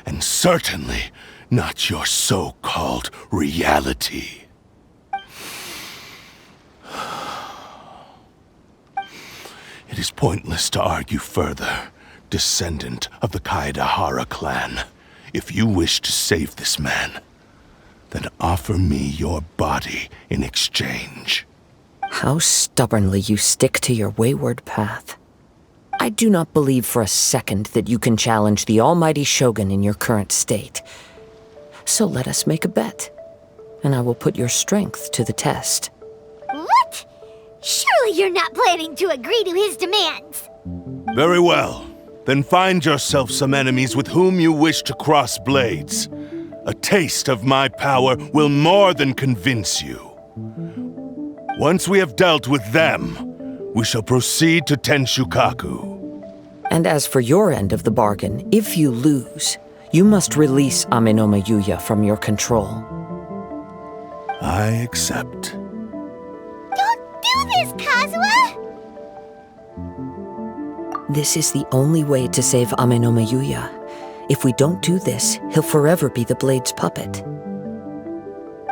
and certainly not your so-called reality. It is pointless to argue further, descendant of the Kaedahara clan. If you wish to save this man, then offer me your body in exchange. How stubbornly you stick to your wayward path. I do not believe for a second that you can challenge the almighty Shogun in your current state. So let us make a bet, and I will put your strength to the test. What? Surely you're not planning to agree to his demands. Very well. Then find yourself some enemies with whom you wish to cross blades. A taste of my power will more than convince you. Once we have dealt with them, we shall proceed to Tenshukaku. And as for your end of the bargain, if you lose, you must release Aminome Yuya from your control. I accept. Don't do this, Kazuha! This is the only way to save Ame no Mayuya. If we don't do this, he'll forever be the Blade's puppet.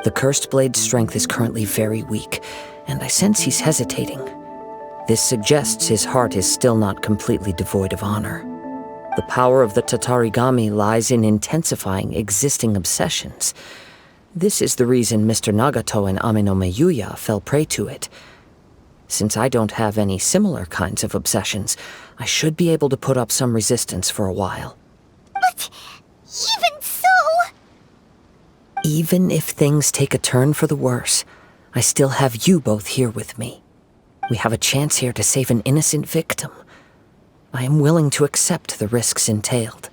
The cursed Blade's strength is currently very weak, and I sense he's hesitating. This suggests his heart is still not completely devoid of honor. The power of the Tatarigami lies in intensifying existing obsessions. This is the reason Mr. Nagato and Ame no Mayuya fell prey to it. Since I don't have any similar kinds of obsessions, I should be able to put up some resistance for a while. But even so... Even if things take a turn for the worse, I still have you both here with me. We have a chance here to save an innocent victim. I am willing to accept the risks entailed.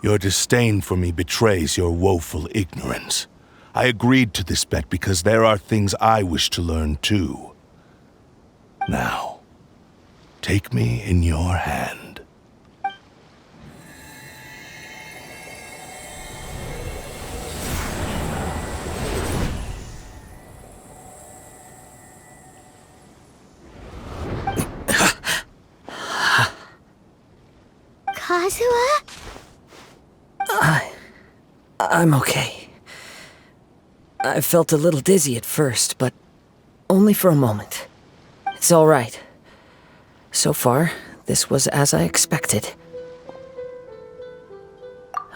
Your disdain for me betrays your woeful ignorance. I agreed to this bet because there are things I wish to learn too. Now, take me in your hand. Kazuha? I'm okay. I felt a little dizzy at first, but only for a moment. It's all right. So far, this was as I expected.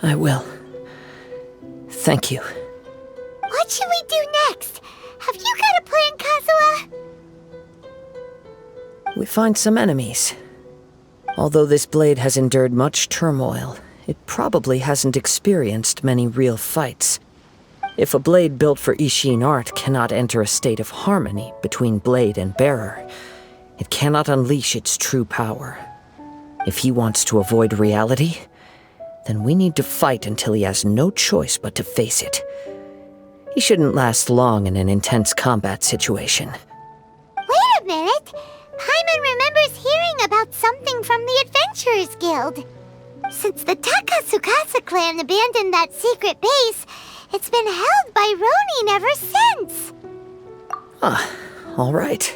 I will. Thank you. What should we do next? Have you got a plan, Kazuha? We find some enemies. Although this blade has endured much turmoil, it probably hasn't experienced many real fights. If a blade built for Ishin art cannot enter a state of harmony between blade and bearer, it cannot unleash its true power. If he wants to avoid reality, then we need to fight until he has no choice but to face it. He shouldn't last long in an intense combat situation. Wait a minute! Paimon remembers hearing about something from the Adventurers Guild. Since the Takasukasa clan abandoned that secret base, it's been held by Ronin ever since. All right.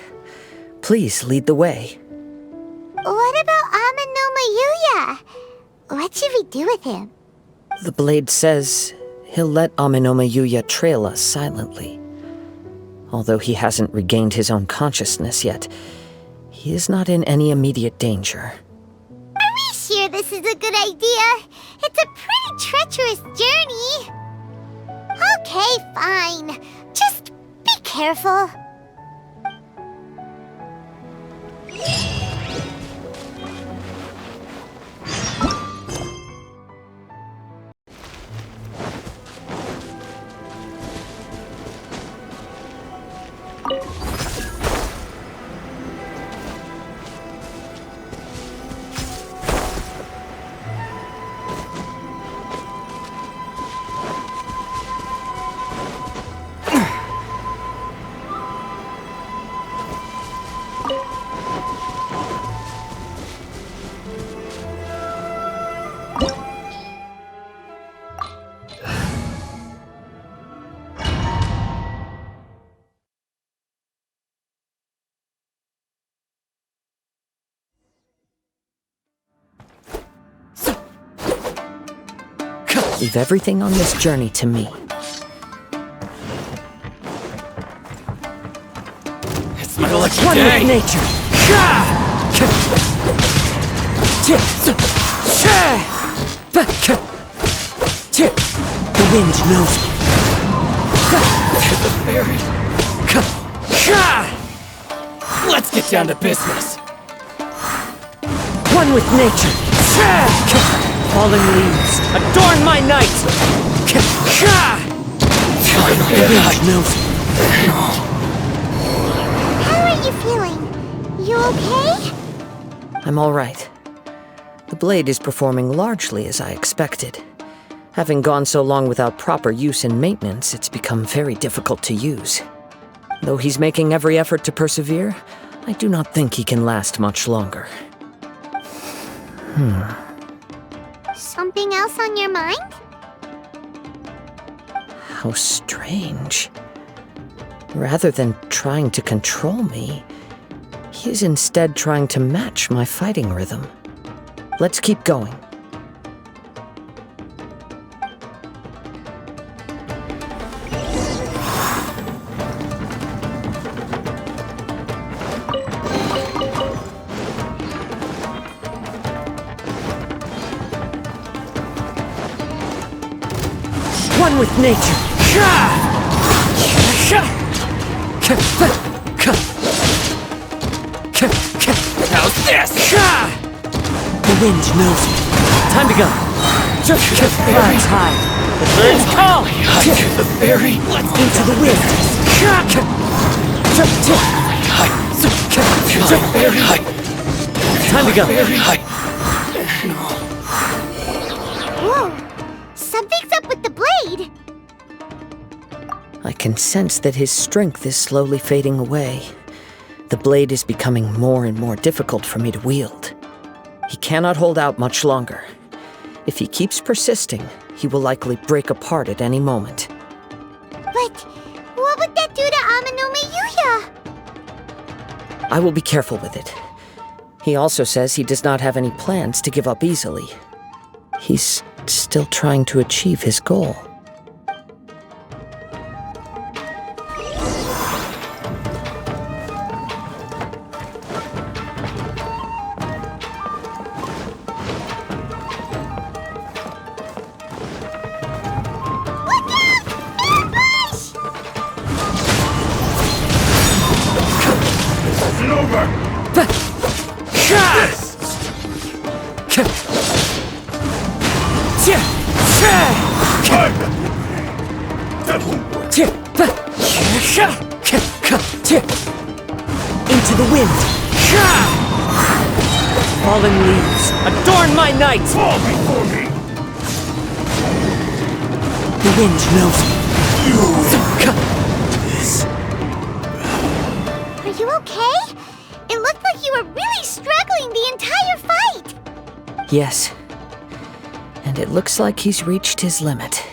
Please lead the way. What about Ame no Mayuya? What should we do with him? The blade says he'll let Ame no Mayuya trail us silently. Although he hasn't regained his own consciousness yet, he is not in any immediate danger. Are we sure this is a good idea? It's a pretty treacherous journey. Okay, fine. Just be careful. Leave everything on this journey to me. It's my lucky One day! with nature! The wind knows me. Let's get down to business! One with nature! Falling leaves, adorn my night! The wind knows me. How are you feeling? You okay? I'm all right. The blade is performing largely as I expected. Having gone so long without proper use and maintenance, it's become very difficult to use. Though he's making every effort to persevere, I do not think he can last much longer. Something else on your mind? How strange. Rather than trying to control me, He's instead trying to match my fighting rhythm. Let's keep going. One with nature. How's this? The wind knows me. Time to go. Flies high. The birds call. The fairy. Into the wind. Time to go. Whoa! Something's up with the blade! I can sense that his strength is slowly fading away. The blade is becoming more and more difficult for me to wield. He cannot hold out much longer. If he keeps persisting, he will likely break apart at any moment. But what would that do to Amanome Yuya? I will be careful with it. He also says he does not have any plans to give up easily. He's still trying to achieve his goal. Into the wind. Fallen leaves, adorn my night! Fall before me! The wind knows me. Are you okay? It looked like you were really struggling the entire fight! Yes. And it looks like he's reached his limit.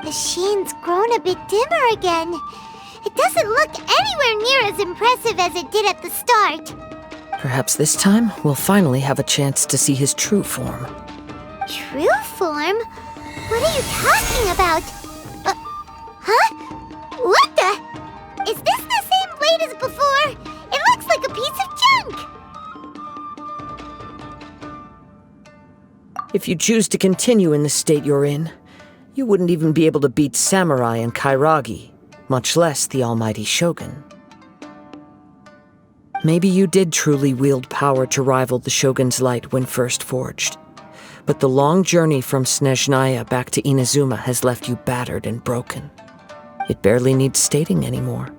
The shine's grown a bit dimmer again. It doesn't look anywhere near as impressive as it did at the start. Perhaps this time, we'll finally have a chance to see his true form. True form? What are you talking about? Huh? What the? Is this the same blade as before? It looks like a piece of junk! If you choose to continue in the state you're in, you wouldn't even be able to beat Samurai and Kairagi, much less the almighty Shogun. Maybe you did truly wield power to rival the Shogun's light when first forged. But the long journey from Snezhnaya back to Inazuma has left you battered and broken. It barely needs stating anymore.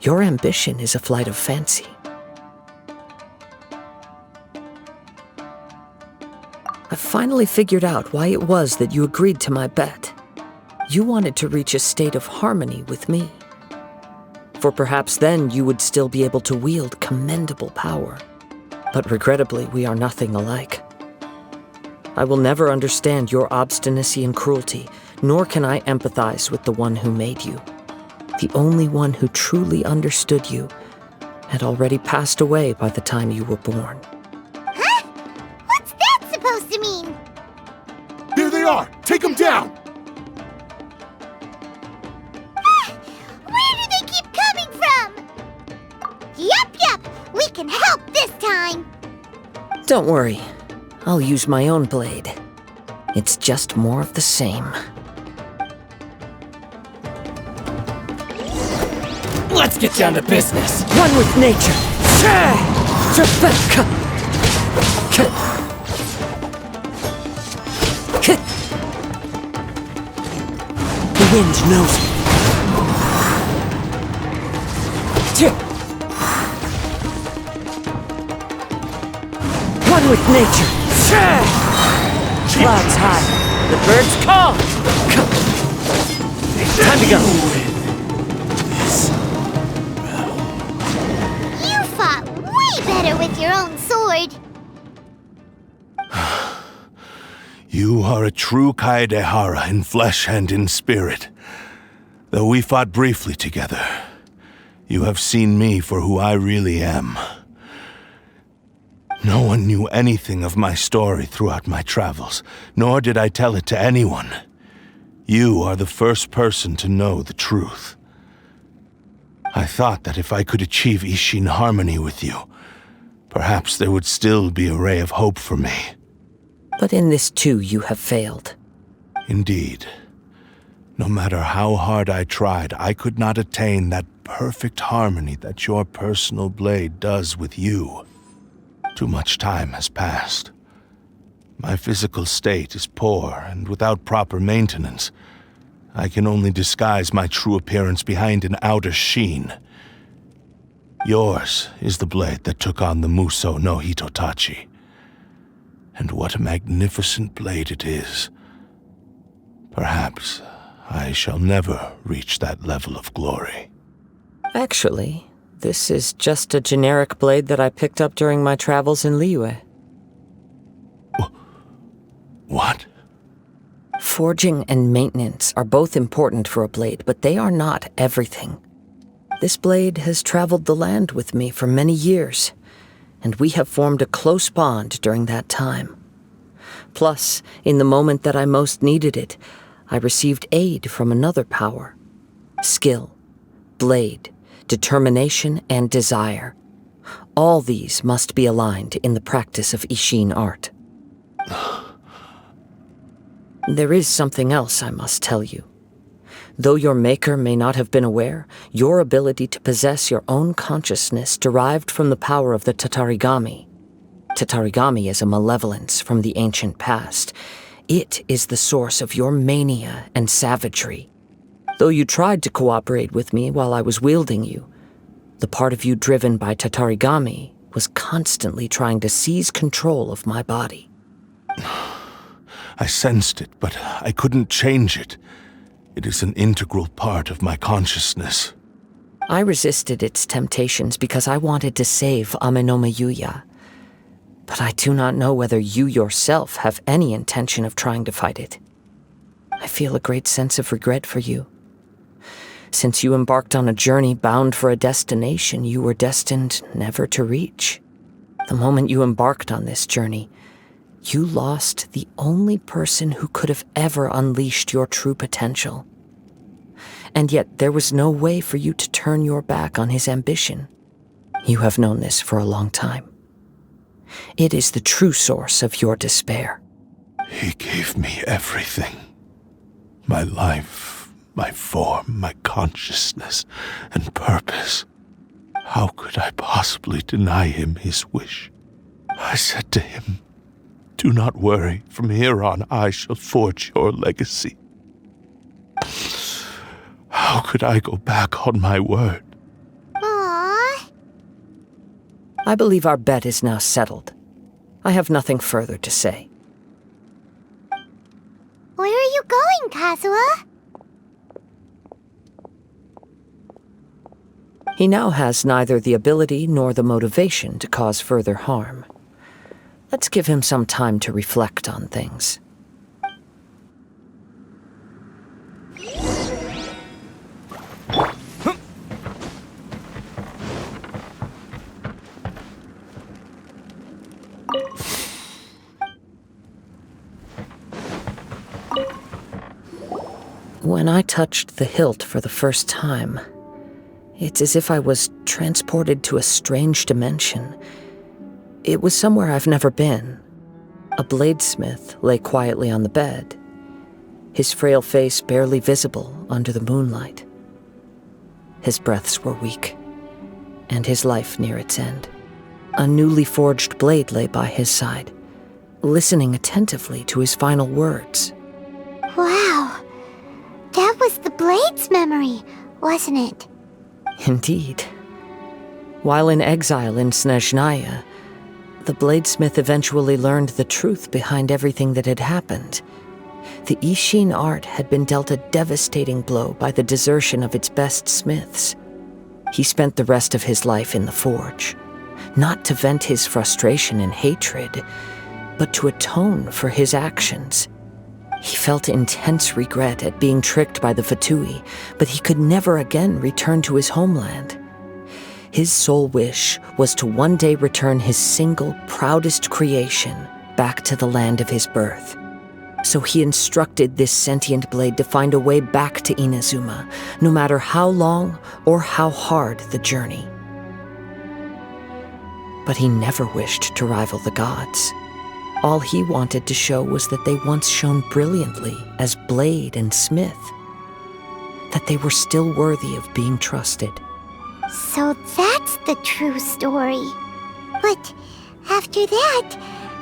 Your ambition is a flight of fancy. I finally figured out why it was that you agreed to my bet. You wanted to reach a state of harmony with me. For perhaps then you would still be able to wield commendable power. But regrettably, we are nothing alike. I will never understand your obstinacy and cruelty, nor can I empathize with the one who made you. The only one who truly understood you had already passed away by the time you were born. Huh? What's that supposed to mean? Here they are! Take them down! Where do they keep coming from? Yup, we can help this time! Don't worry. I'll use my own blade. It's just more of the same. Let's get down to business. One with nature. The wind knows me. One with nature. Clouds high. The birds call. Time to go. You fought way better with your own sword. You are a true Kaedehara in flesh and in spirit. Though we fought briefly together, You have seen me for who I really am. No one knew anything of my story throughout my travels, nor did I tell it to anyone. You are the first person to know the truth. I thought that if I could achieve Ishin harmony with you, perhaps there would still be a ray of hope for me. But in this too you have failed. Indeed. No matter how hard I tried, I could not attain that perfect harmony that your personal blade does with you. Too much time has passed. My physical state is poor, and without proper maintenance, I can only disguise my true appearance behind an outer sheen. Yours is the blade that took on the Muso no Hitotachi. And what a magnificent blade it is. Perhaps I shall never reach that level of glory. Actually, this is just a generic blade that I picked up during my travels in Liyue. What? Forging and maintenance are both important for a blade, but they are not everything. This blade has traveled the land with me for many years, and we have formed a close bond during that time. Plus, in the moment that I most needed it, I received aid from another power. Skill, blade, determination, and desire. All these must be aligned in the practice of Ishin art. There is something else I must tell you. Though your maker may not have been aware, your ability to possess your own consciousness derived from the power of the Tatarigami. Tatarigami is a malevolence from the ancient past. It is the source of your mania and savagery. Though you tried to cooperate with me while I was wielding you, the part of you driven by Tatarigami was constantly trying to seize control of my body. I sensed it, but I couldn't change it. It is an integral part of my consciousness. I resisted its temptations because I wanted to save Amenoma Yuya. But I do not know whether you yourself have any intention of trying to fight it. I feel a great sense of regret for you. Since you embarked on a journey bound for a destination you were destined never to reach. The moment you embarked on this journey, you lost the only person who could have ever unleashed your true potential. And yet there was no way for you to turn your back on his ambition. You have known this for a long time. It is the true source of your despair. He gave me everything. My life, my form, my consciousness, and purpose. How could I possibly deny him his wish? I said to him, "Do not worry, from here on I shall forge your legacy." How could I go back on my word? Aww. I believe our bet is now settled. I have nothing further to say. Where are you going, Kazuha? He now has neither the ability nor the motivation to cause further harm. Let's give him some time to reflect on things. When I touched the hilt for the first time, it's as if I was transported to a strange dimension. It was somewhere I've never been. A bladesmith lay quietly on the bed, his frail face barely visible under the moonlight. His breaths were weak, and his life near its end. A newly forged blade lay by his side, listening attentively to his final words. Wow. That was the blade's memory, wasn't it? Indeed. While in exile in Snezhnaya, the bladesmith eventually learned the truth behind everything that had happened. The Ishin art had been dealt a devastating blow by the desertion of its best smiths. He spent the rest of his life in the forge, not to vent his frustration and hatred, but to atone for his actions. He felt intense regret at being tricked by the Fatui, but he could never again return to his homeland. His sole wish was to one day return his single, proudest creation back to the land of his birth. So he instructed this sentient blade to find a way back to Inazuma, no matter how long or how hard the journey. But he never wished to rival the gods. All he wanted to show was that they once shone brilliantly as blade and smith, that they were still worthy of being trusted. So that's the true story. But after that,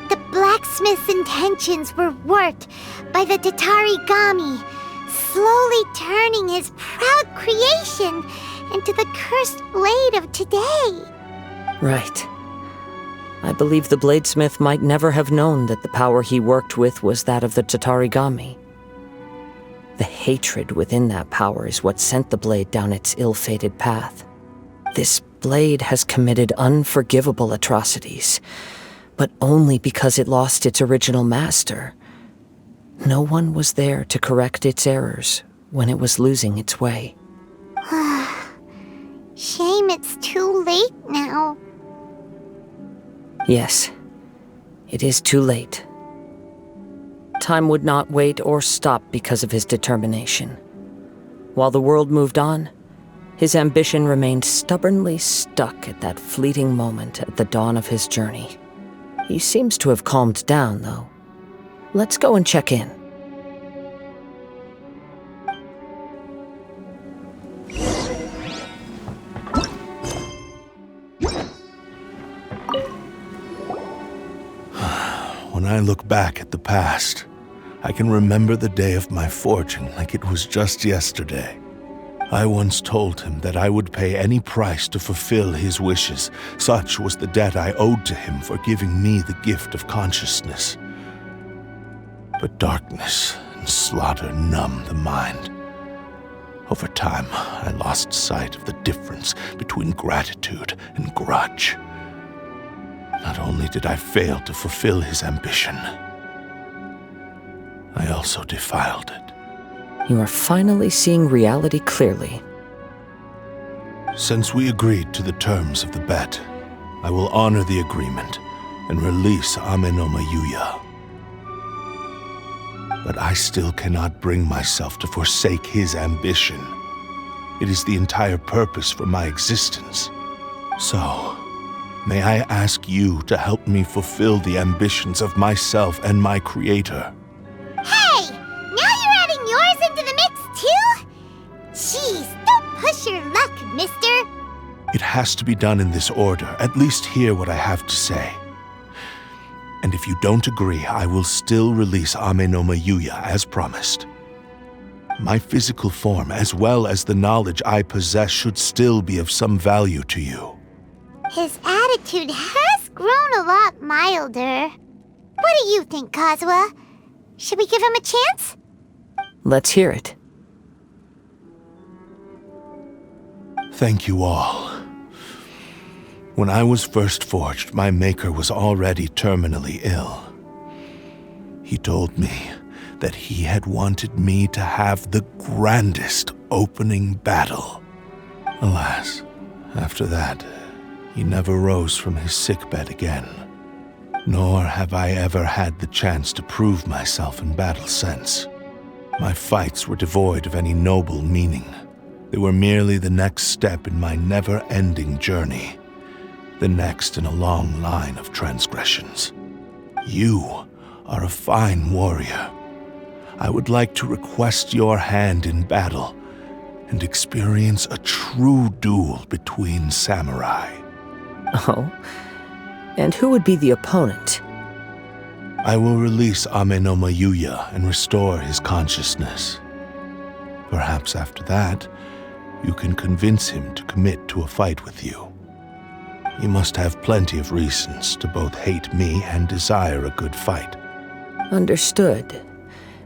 the blacksmith's intentions were warped by the Tatarigami, slowly turning his proud creation into the cursed blade of today. Right. I believe the bladesmith might never have known that the power he worked with was that of the Tatarigami. The hatred within that power is what sent the blade down its ill-fated path. This blade has committed unforgivable atrocities, but only because it lost its original master. No one was there to correct its errors when it was losing its way. Shame it's too late now. Yes, it is too late. Time would not wait or stop because of his determination. While the world moved on, his ambition remained stubbornly stuck at that fleeting moment at the dawn of his journey. He seems to have calmed down, though. Let's go and check in. When I look back at the past, I can remember the day of my forging like it was just yesterday. I once told him that I would pay any price to fulfill his wishes. Such was the debt I owed to him for giving me the gift of consciousness. But darkness and slaughter numbed the mind. Over time, I lost sight of the difference between gratitude and grudge. Not only did I fail to fulfill his ambition, I also defiled it. You are finally seeing reality clearly. Since we agreed to the terms of the bet, I will honor the agreement and release Amenoma Yuya. But I still cannot bring myself to forsake his ambition. It is the entire purpose for my existence. So, may I ask you to help me fulfill the ambitions of myself and my creator? Hey! Now you're adding yours into the mix, too? Jeez, don't push your luck, mister. It has to be done in this order. At least hear what I have to say. And if you don't agree, I will still release Amenoma Yuya as promised. My physical form, as well as the knowledge I possess, should still be of some value to you. His attitude has grown a lot milder. What do you think, Kazuha? Should we give him a chance? Let's hear it. Thank you all. When I was first forged, my maker was already terminally ill. He told me that he had wanted me to have the grandest opening battle. Alas, after that, he never rose from his sickbed again. Nor have I ever had the chance to prove myself in battle since. My fights were devoid of any noble meaning. They were merely the next step in my never-ending journey. The next in a long line of transgressions. You are a fine warrior. I would like to request your hand in battle and experience a true duel between samurai. Oh? And who would be the opponent? I will release Amenoma Yuya and restore his consciousness. Perhaps after that, you can convince him to commit to a fight with you. You must have plenty of reasons to both hate me and desire a good fight. Understood.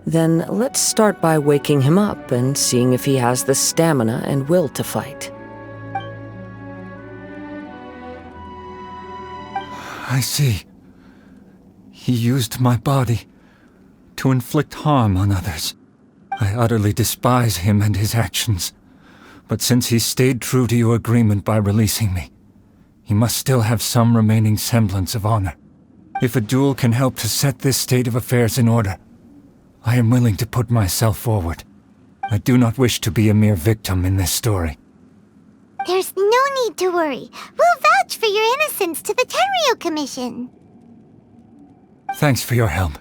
Then let's start by waking him up and seeing if he has the stamina and will to fight. I see. He used my body to inflict harm on others. I utterly despise him and his actions. But since he stayed true to your agreement by releasing me, he must still have some remaining semblance of honor. If a duel can help to set this state of affairs in order, I am willing to put myself forward. I do not wish to be a mere victim in this story. There's no need to worry. We'll vouch for your innocence to the Tenryu Commission. Thanks for your help.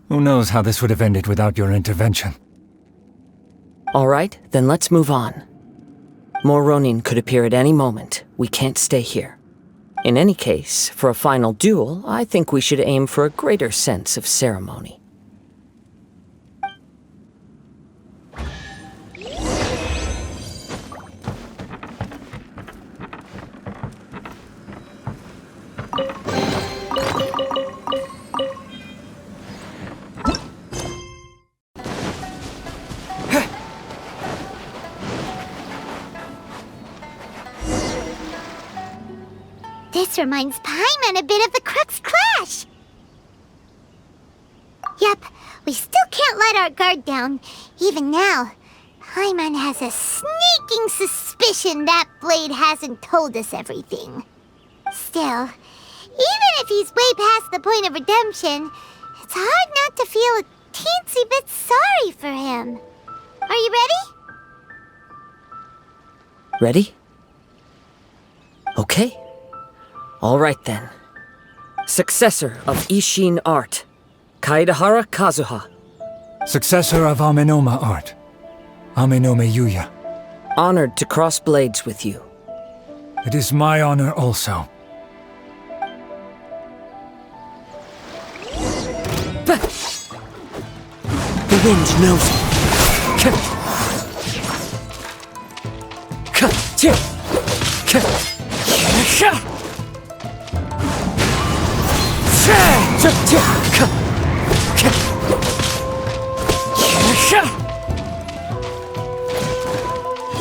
Who knows how this would have ended without your intervention. All right, then let's move on. More Ronin could appear at any moment. We can't stay here. In any case, for a final duel, I think we should aim for a greater sense of ceremony. This reminds Paimon a bit of the Crux Clash! Yep, we still can't let our guard down. Even now, Paimon has a sneaking suspicion that blade hasn't told us everything. Still, even if he's way past the point of redemption, it's hard not to feel a teensy bit sorry for him. Are you ready? Ready? Okay. All right then. Successor of Ishin art, Kaedahara Kazuha. Successor of Amenoma art, Amenome Yuya. Honored to cross blades with you. It is my honor also. The wind knows it.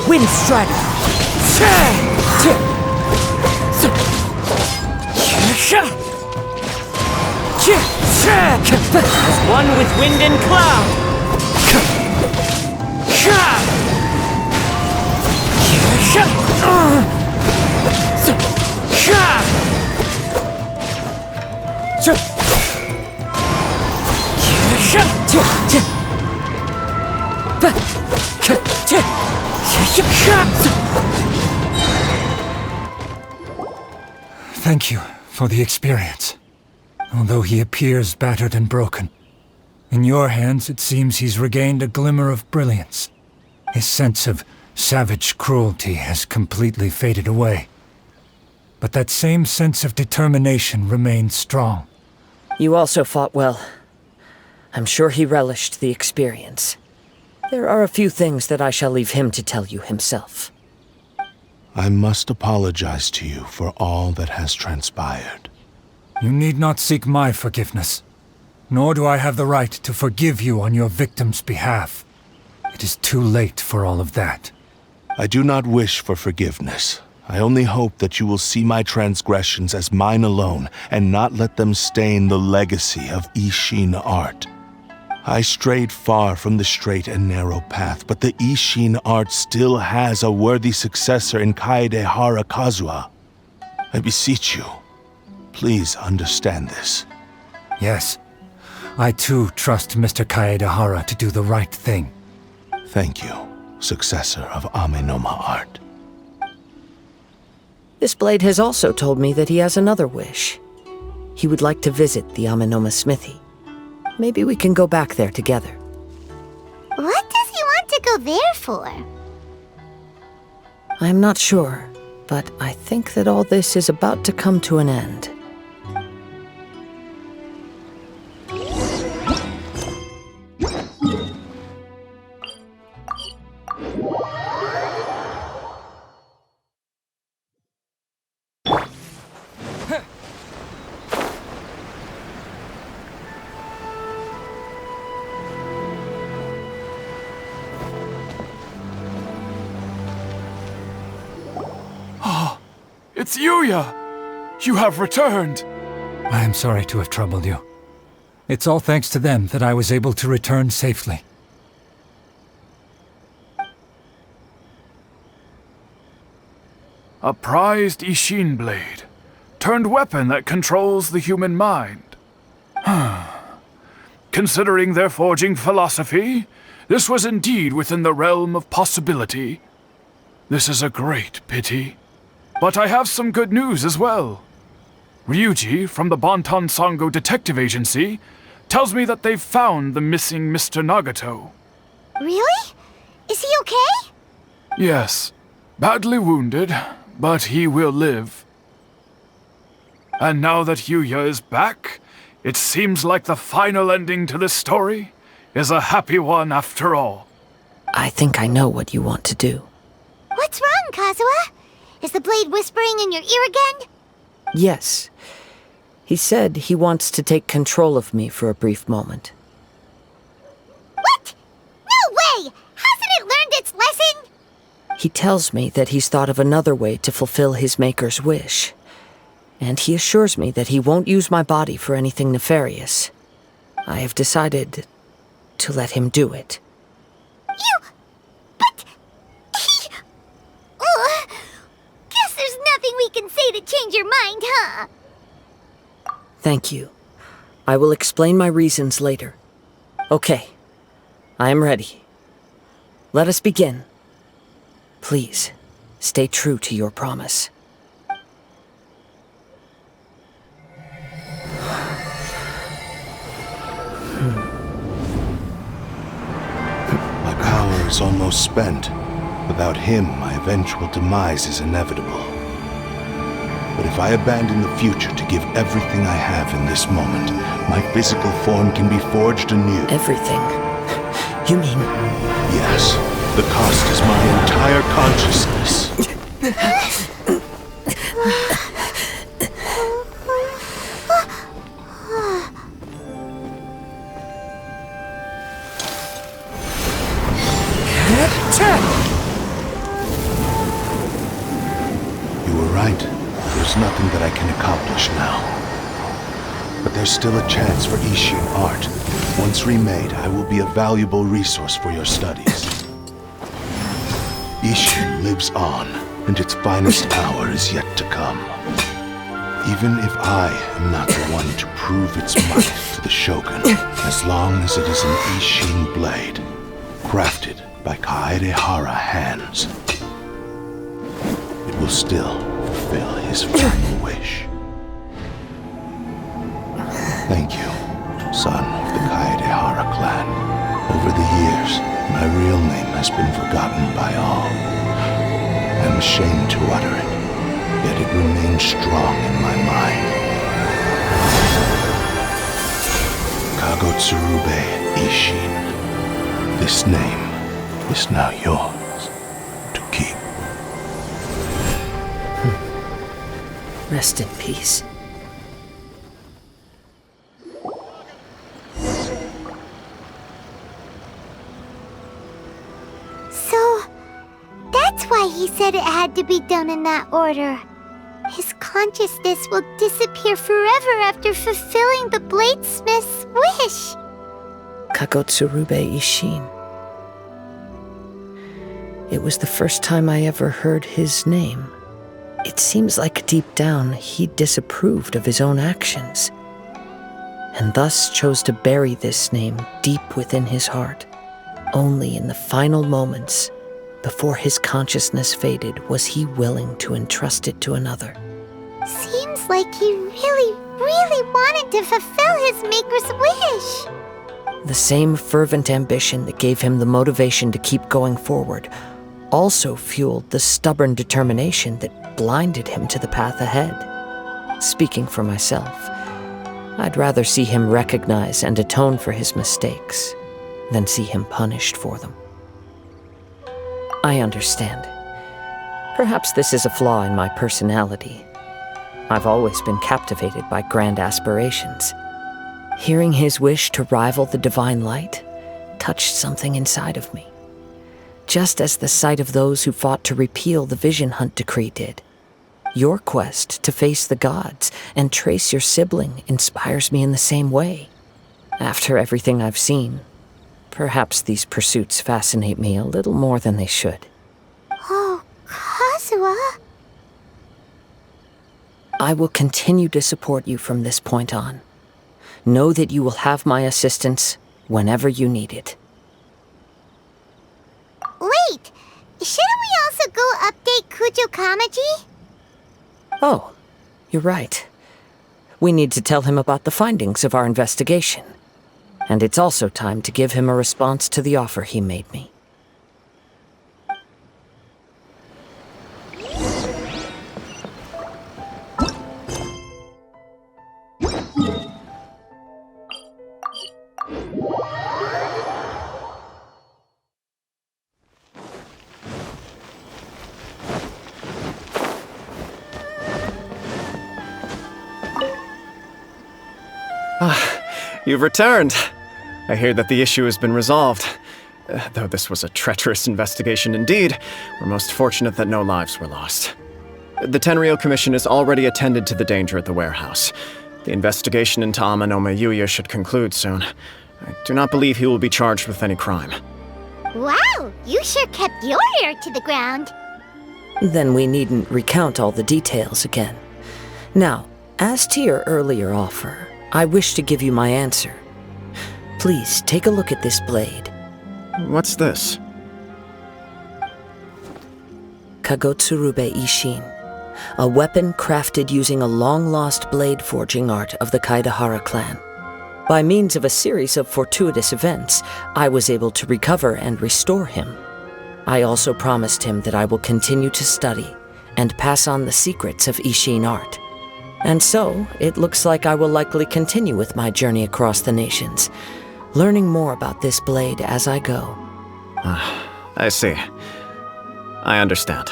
Wind Strider. As one with wind and cloud. Thank you for the experience. Although he appears battered and broken, in your hands it seems he's regained a glimmer of brilliance. His sense of savage cruelty has completely faded away. But that same sense of determination remains strong. You also fought well. I'm sure he relished the experience. There are a few things that I shall leave him to tell you himself. I must apologize to you for all that has transpired. You need not seek my forgiveness, nor do I have the right to forgive you on your victim's behalf. It is too late for all of that. I do not wish for forgiveness. I only hope that you will see my transgressions as mine alone and not let them stain the legacy of Ishin art. I strayed far from the straight and narrow path, but the Ishin art still has a worthy successor in Kaedahara Kazuha. I beseech you, please understand this. Yes, I too trust Mr. Kaedahara to do the right thing. Thank you, successor of Amenoma art. This blade has also told me that he has another wish. He would like to visit the Amenoma smithy. Maybe we can go back there together. What does he want to go there for? I'm not sure, but I think that all this is about to come to an end. It's Yuya! You have returned! I am sorry to have troubled you. It's all thanks to them that I was able to return safely. A prized Ishin blade, turned weapon that controls the human mind. Considering their forging philosophy, this was indeed within the realm of possibility. This is a great pity. But I have some good news as well. Ryuji from the Bonton Sango Detective Agency tells me that they've found the missing Mr. Nagato. Really? Is he okay? Yes, badly wounded, but he will live. And now that Yuya is back, it seems like the final ending to this story is a happy one after all. I think I know what you want to do. What's wrong, Kazuha? Is the blade whispering in your ear again? Yes. He said he wants to take control of me for a brief moment. What? No way! Hasn't it learned its lesson? He tells me that he's thought of another way to fulfill his maker's wish. And he assures me that he won't use my body for anything nefarious. I have decided to let him do it. But... Guess there's nothing we can say to change your mind, huh? Thank you. I will explain my reasons later. Okay. I am ready. Let us begin. Please, stay true to your promise. My power is almost spent. Without him, my eventual demise is inevitable. But if I abandon the future to give everything I have in this moment, my physical form can be forged anew. Everything? You mean... Yes. The cost is my entire consciousness. You were right. There's nothing that I can accomplish now. But there's still a chance for Ishin art. Once remade, I will be a valuable resource for your studies. Ishin lives on, and its finest hour is yet to come. Even if I am not the one to prove its might to the Shogun, as long as it is an Ishin blade, crafted by Kaedehara hands, it will still fulfill his final wish. Thank you, son of the Kaedehara clan. Over the years, my real name has been forgotten by all. I'm ashamed to utter it, yet it remains strong in my mind. Kagotsurube Ishin. This name is now yours to keep. Rest in peace. So, that's why he said it had to be done in that order. His consciousness will disappear forever after fulfilling the bladesmith's wish. Kagotsurube Ishin. It was the first time I ever heard his name. It seems like deep down he disapproved of his own actions, and thus chose to bury this name deep within his heart. Only in the final moments, before his consciousness faded, was he willing to entrust it to another. Seems like he really wanted to fulfill his maker's wish. The same fervent ambition that gave him the motivation to keep going forward also fueled the stubborn determination that blinded him to the path ahead. Speaking for myself, I'd rather see him recognize and atone for his mistakes than see him punished for them. I understand. Perhaps this is a flaw in my personality. I've always been captivated by grand aspirations. Hearing his wish to rival the divine light touched something inside of me, just as the sight of those who fought to repeal the Vision Hunt decree did. Your quest to face the gods and trace your sibling inspires me in the same way. After everything I've seen, perhaps these pursuits fascinate me a little more than they should. Oh, Kazuha. I will continue to support you from this point on. Know that you will have my assistance whenever you need it. Wait, shouldn't we also go update Kujo Kamaji? Oh, you're right. We need to tell him about the findings of our investigation. And it's also time to give him a response to the offer he made me. You've returned. I hear that the issue has been resolved. Though this was a treacherous investigation indeed, we're most fortunate that no lives were lost. The Tenryou Commission has already attended to the danger at the warehouse. The investigation into Amanome Yuya should conclude soon. I do not believe he will be charged with any crime. Wow, you sure kept your ear to the ground. Then we needn't recount all the details again. Now, as to your earlier offer, I wish to give you my answer. Please take a look at this blade. What's this? Kagotsurube Ishin, a weapon crafted using a long-lost blade forging art of the Kaidahara clan. By means of a series of fortuitous events, I was able to recover and restore him. I also promised him that I will continue to study and pass on the secrets of Ishin art. And so, it looks like I will likely continue with my journey across the nations, learning more about this blade as I go. I see. I understand.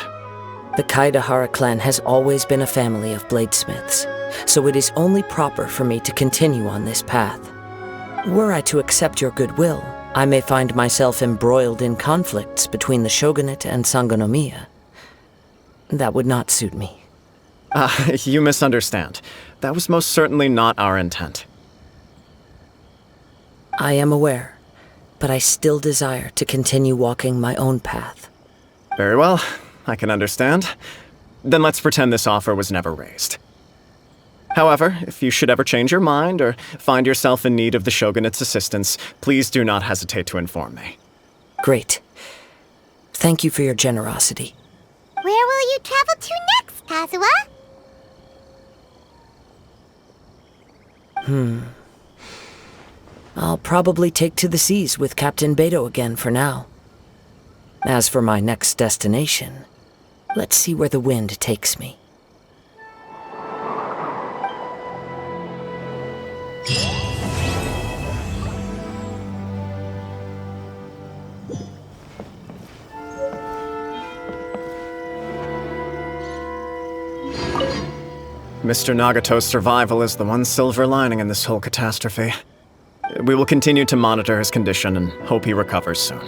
The Kaidahara clan has always been a family of bladesmiths, so it is only proper for me to continue on this path. Were I to accept your goodwill, I may find myself embroiled in conflicts between the shogunate and Sangonomiya. That would not suit me. You misunderstand. That was most certainly not our intent. I am aware, but I still desire to continue walking my own path. Very well, I can understand. Then let's pretend this offer was never raised. However, if you should ever change your mind or find yourself in need of the Shogunate's assistance, please do not hesitate to inform me. Great. Thank you for your generosity. Where will you travel to next, Kazuha? I'll probably take to the seas with Captain Beto again for now. As for my next destination, let's see where the wind takes me. Mr. Nagato's survival is the one silver lining in this whole catastrophe. We will continue to monitor his condition and hope he recovers soon.